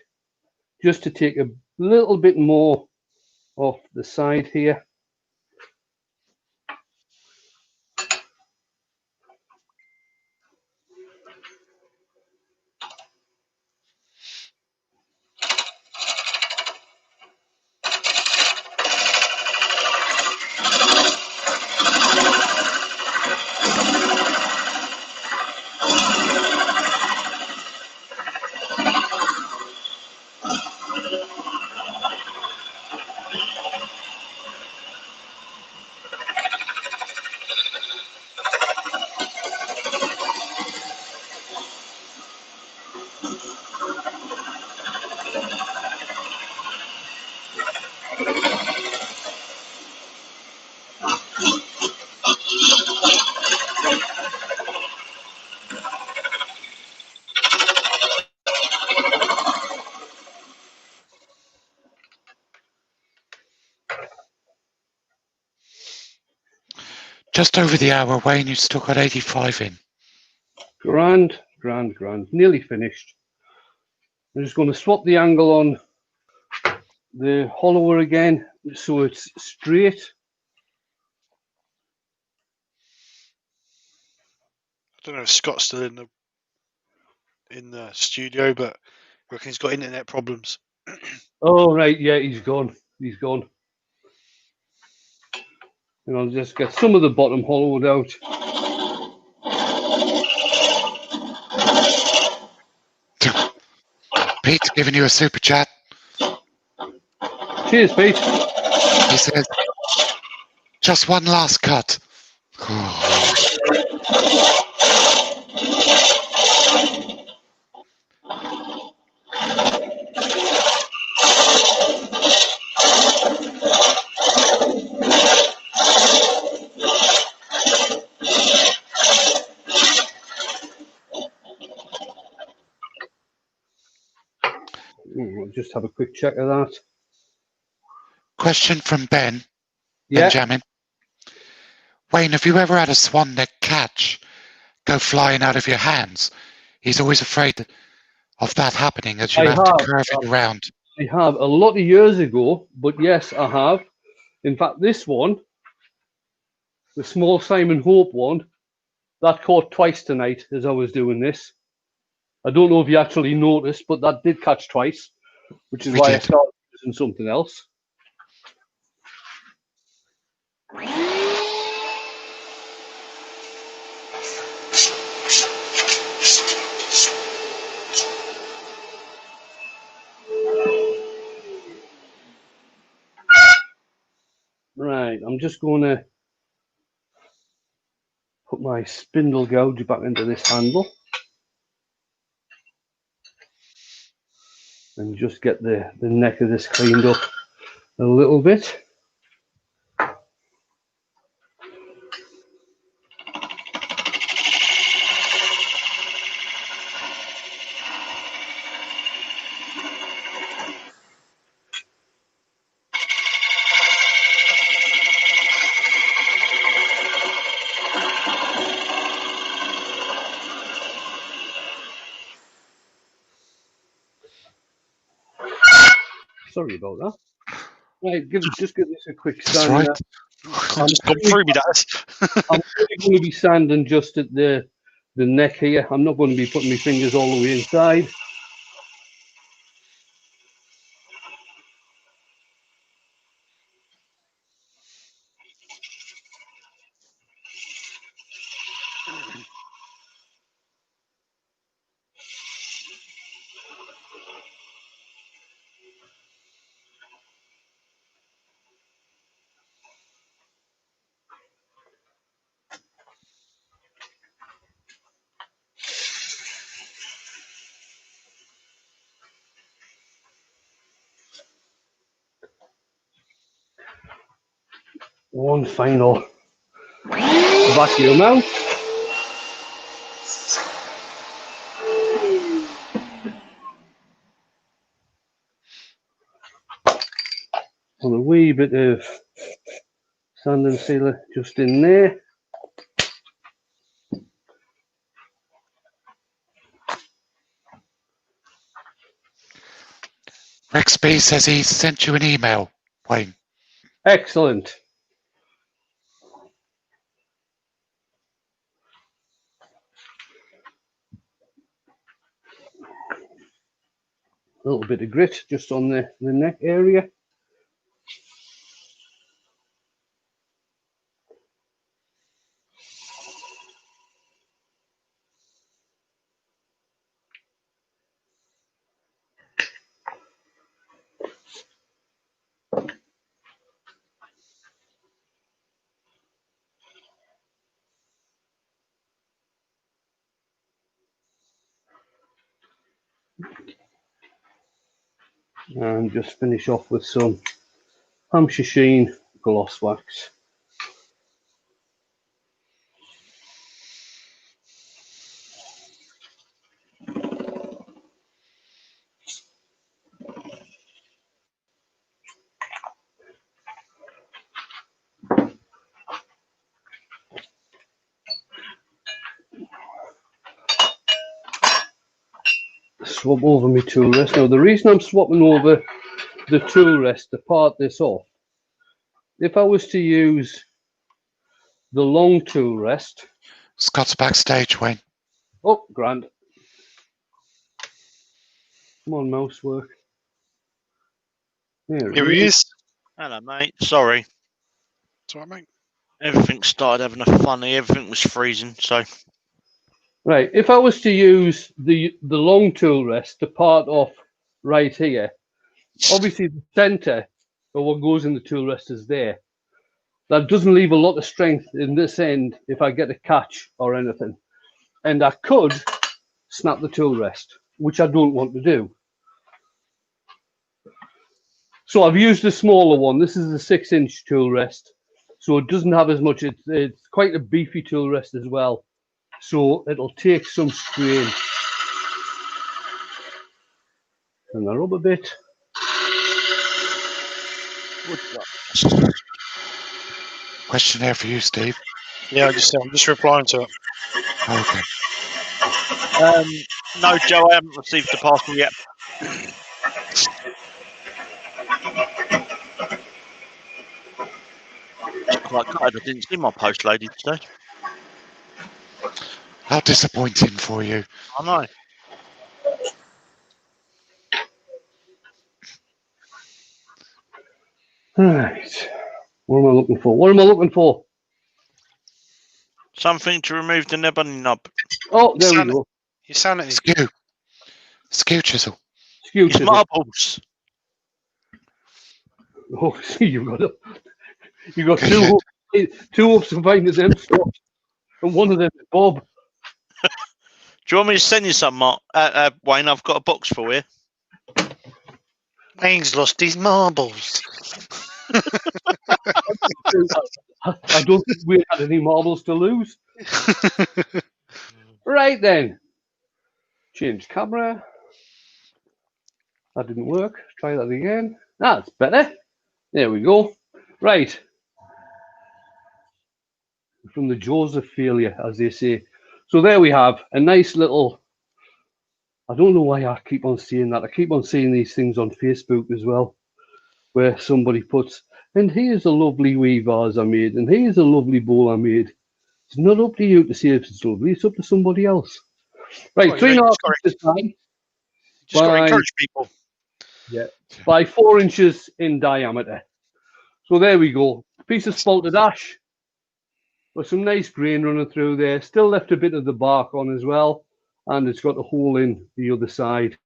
just to take a little bit more off the side here. just over the hour, Wayne. You still got 85 in. Grand. Nearly finished. I'm just going to swap the angle on the hollower again so it's straight. I don't know if Scott's still in the studio, but I reckon he's got internet problems. Oh, right. Yeah, he's gone. And I'll just get some of the bottom hollowed out. Pete's giving you a super chat. Cheers, Pete. He says, just one last cut. I'll just have a quick check of that. Question from Ben. Yeah. Benjamin. Wayne, have you ever had a swan neck catch go flying out of your hands? He's always afraid of that happening as you have to curve it around. I have a lot of years ago, but yes, I have. In fact, this one, the small Simon Hope one, that caught twice tonight as I was doing this. I don't know if you actually noticed, but that did catch twice, which is why I started using something else. Right, I'm just going to put my spindle gouge back into this handle and just get the neck of this cleaned up a little bit. Sorry about that. Right, just give this a quick sand. Right. Just gone through me, that. I'm only going to be sanding just at the neck here. I'm not going to be putting my fingers all the way inside. One final vacuum out. And a wee bit of sand and sealer just in there. Rex B says he sent you an email, Wayne. Excellent. A little bit of grit just on the neck area. And just finish off with some Hampshire Sheen gloss wax. swap over my tool rest. Now, the reason I'm swapping over the tool rest to part this off, if I was to use the long tool rest... Scott's backstage, Wayne. Oh, grand. Come on, mouse work. There Here he is. Hello, mate. Sorry. That's all right, mate. Everything started having a funny. Everything was freezing. So Right, if I was to use the long tool rest to part off right here, obviously the center of what goes in the tool rest is there. That doesn't leave a lot of strength in this end if I get a catch or anything. And I could snap the tool rest, which I don't want to do. So I've used a smaller one. This is a 6-inch tool rest. So it doesn't have as much, it's quite a beefy tool rest as well. So it'll take some strain. And the rub a bit. Question there for you, Steve. Yeah, I'm just replying to it. Okay. no, Joe, I haven't received the parcel yet. Quite glad I didn't see my post lady today. How disappointing for you. I know. Right. What am I looking for? What am I looking for? Something to remove the nebony nub. Oh, there we go. Your sanity. Skew. Skew chisel. Skew It's chisel. marbles. Oh, see, you've got two ups to find them stuff, and one of them is Bob. Do you want me to send you some, Mark? Wayne, I've got a box for you. Wayne's lost his marbles. I don't think we had any marbles to lose. Right then. Change camera. That didn't work. Try that again. That's better. There we go. Right. From the jaws of failure, as they say. So there we have a nice little... I don't know why I keep on seeing that. I keep on seeing these things on Facebook as well, where somebody puts, and here's a lovely wee vase I made, and here's a lovely bowl I made. It's not up to you to see if it's lovely. It's up to somebody else. Right, 3.5 inches high. Just got to encourage people. Yeah, by 4 inches in diameter. So there we go. Piece of spalted ash with some nice grain running through there. Still left a bit of the bark on as well. And it's got a hole in the other side.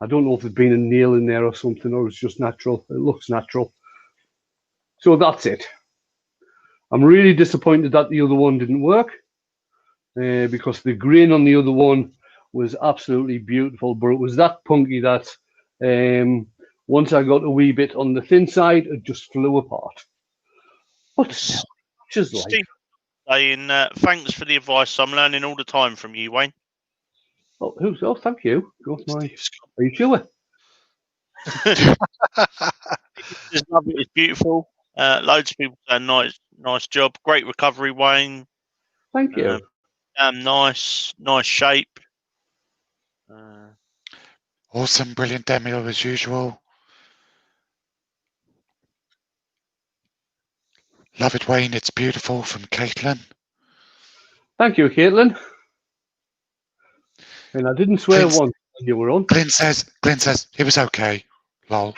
I don't know if there's been a nail in there or something, or it's just natural. It looks natural. So that's it. I'm really disappointed that the other one didn't work because the grain on the other one was absolutely beautiful, but it was that punky that once I got a wee bit on the thin side, it just flew apart. But just like... Steve saying, thanks for the advice. I'm learning all the time from you, Wayne. Oh, thank you. Are you sure? It's beautiful. Loads of people say nice job. Great recovery, Wayne. Thank you. Nice shape. Awesome, brilliant demo as usual. Love it, Wayne. It's beautiful from Caitlin. Thank you, Caitlin. And I didn't swear once when you were on. Glenn says it was okay. Lol.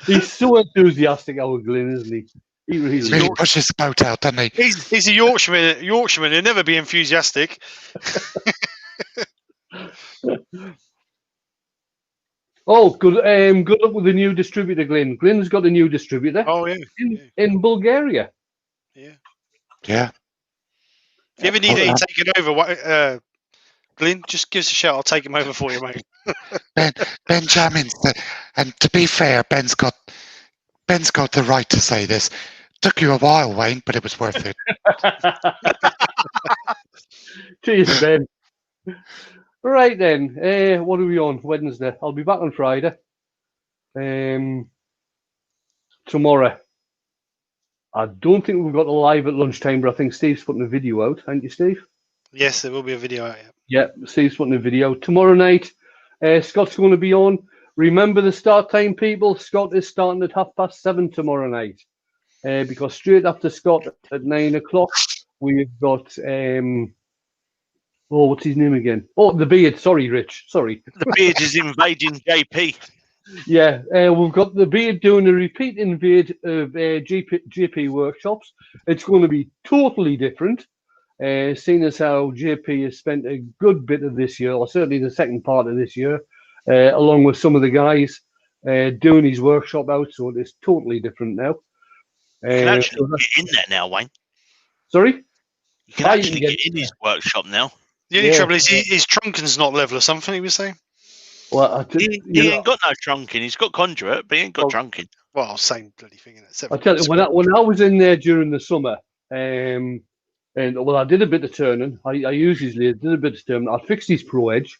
He's so enthusiastic, our Glenn, isn't he? He really pushes the boat out, doesn't he? He's a Yorkshireman. He'll never be enthusiastic. Oh, good. Good luck with the new distributor, Glenn. Glenn's got a new distributor. Oh yeah. In Bulgaria. Yeah. Yeah. If you ever need any taken over, Glenn, just give us a shout. I'll take him over for you, mate. Benjamin, and to be fair, Ben's got the right to say this. Took you a while, Wayne, but it was worth it. Cheers, Ben. Right then, what are we on? Wednesday. I'll be back on Friday. Tomorrow. I don't think we've got a live at lunchtime, but I think Steve's putting a video out, ain't you, Steve? Yes, there will be a video out. Yeah. Yeah, Steve's putting a video. Tomorrow night, Scott's going to be on. Remember the start time, people. Scott is starting at 7:30 tomorrow night. Because straight after Scott at 9 o'clock, we've got what's his name again? Oh, the Beard. Sorry, Rich. Sorry. The Beard is invading JP. Yeah, we've got the Beard doing a repeat invade of JP workshops. It's going to be totally different, seeing as how JP has spent a good bit of this year, or certainly the second part of this year, along with some of the guys doing his workshop out. So it's totally different now. You can actually get in there now, Wayne. Sorry? You can actually get in his workshop now. The only trouble is his trunken's not level or something, he was saying. Well, he ain't got no trunking. He's got conduit, but he ain't got trunking. Well, same bloody thing. I tell you, when I was in there during the summer, and I did a bit of turning. I usually did a bit of turning. I fixed his Pro Edge,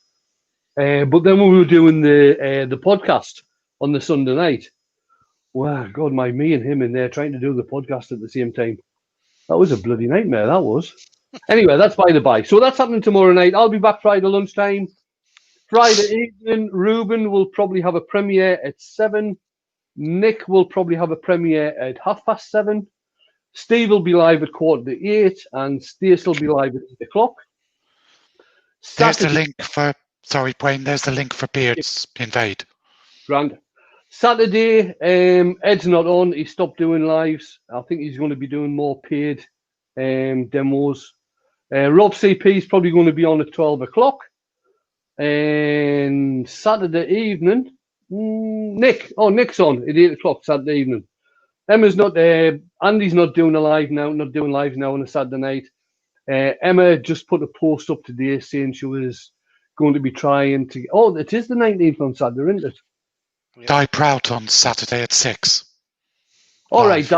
but then when we were doing the podcast on the Sunday night, wow, God, me and him in there trying to do the podcast at the same time. That was a bloody nightmare. That was. Anyway, that's by the by. So that's happening tomorrow night. I'll be back Friday lunchtime. Friday evening, Ruben will probably have a premiere at 7. Nick will probably have a premiere at 7:30. Steve will be live at 7:45, and Stace will be live at 8 o'clock. There's the link for. Sorry, Wayne. There's the link for Beards Invade. Grand. Saturday, Ed's not on. He stopped doing lives. I think he's going to be doing more paid demos. Rob CP is probably going to be on at 12 o'clock. And Saturday evening, Nick's on at 8 o'clock Saturday evening. Emma's not there. Andy's not doing lives now on a Saturday night. Emma just put a post up today saying she was going to be trying to. Oh, it is the 19th on Saturday, isn't it? Die Prout on Saturday at 6. All right,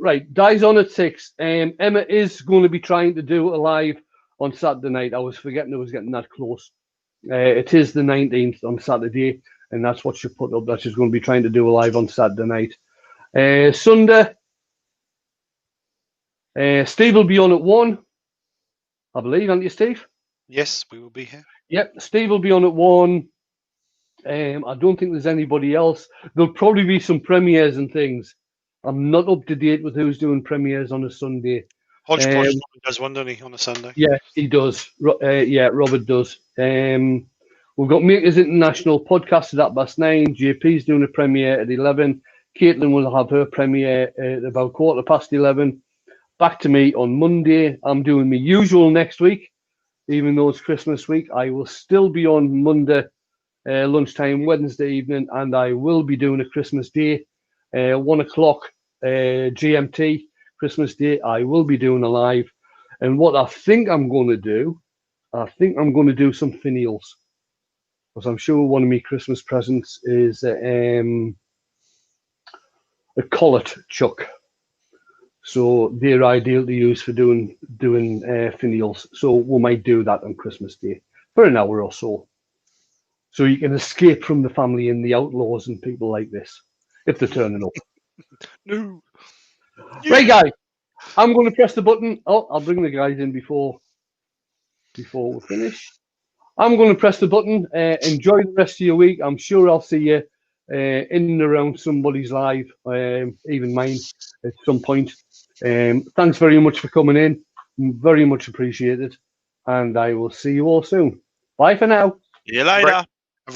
right. Di's on at 6. Emma is going to be trying to do a live on Saturday night. I was forgetting it was getting that close. It is the 19th on Saturday, and that's what she put up, that she's going to be trying to do a live on Saturday night. Sunday, Steve will be on at 1, I believe, aren't you, Steve? Yes, we will be here. Yep, Steve will be on at 1. I don't think there's anybody else. There'll probably be some premieres and things. I'm not up to date with who's doing premieres on a Sunday. Hodgepodge does one, doesn't he, on a Sunday? Yeah, he does. Robert does. We've got Makers International podcast at 9:30. JP's doing a premiere at 11. Caitlin will have her premiere at about 11:15. Back to me on Monday. I'm doing my usual next week, even though it's Christmas week. I will still be on Monday lunchtime, Wednesday evening, and I will be doing a Christmas Day, 1 o'clock GMT. Christmas Day, I will be doing a live. And what I think I'm going to do, some finials. Because I'm sure one of my Christmas presents is a collet chuck. So they're ideal to use for doing finials. So we might do that on Christmas Day for an hour or so. So you can escape from the family and the outlaws and people like this, if they're turning up. No. Right, guys, I'm going to press the button. Oh, I'll bring the guys in before we finish. I'm going to press the button. Enjoy the rest of your week. I'm sure I'll see you in and around somebody's live, even mine, at some point. Thanks very much for coming in. Very much appreciated. And I will see you all soon. Bye for now. See you later.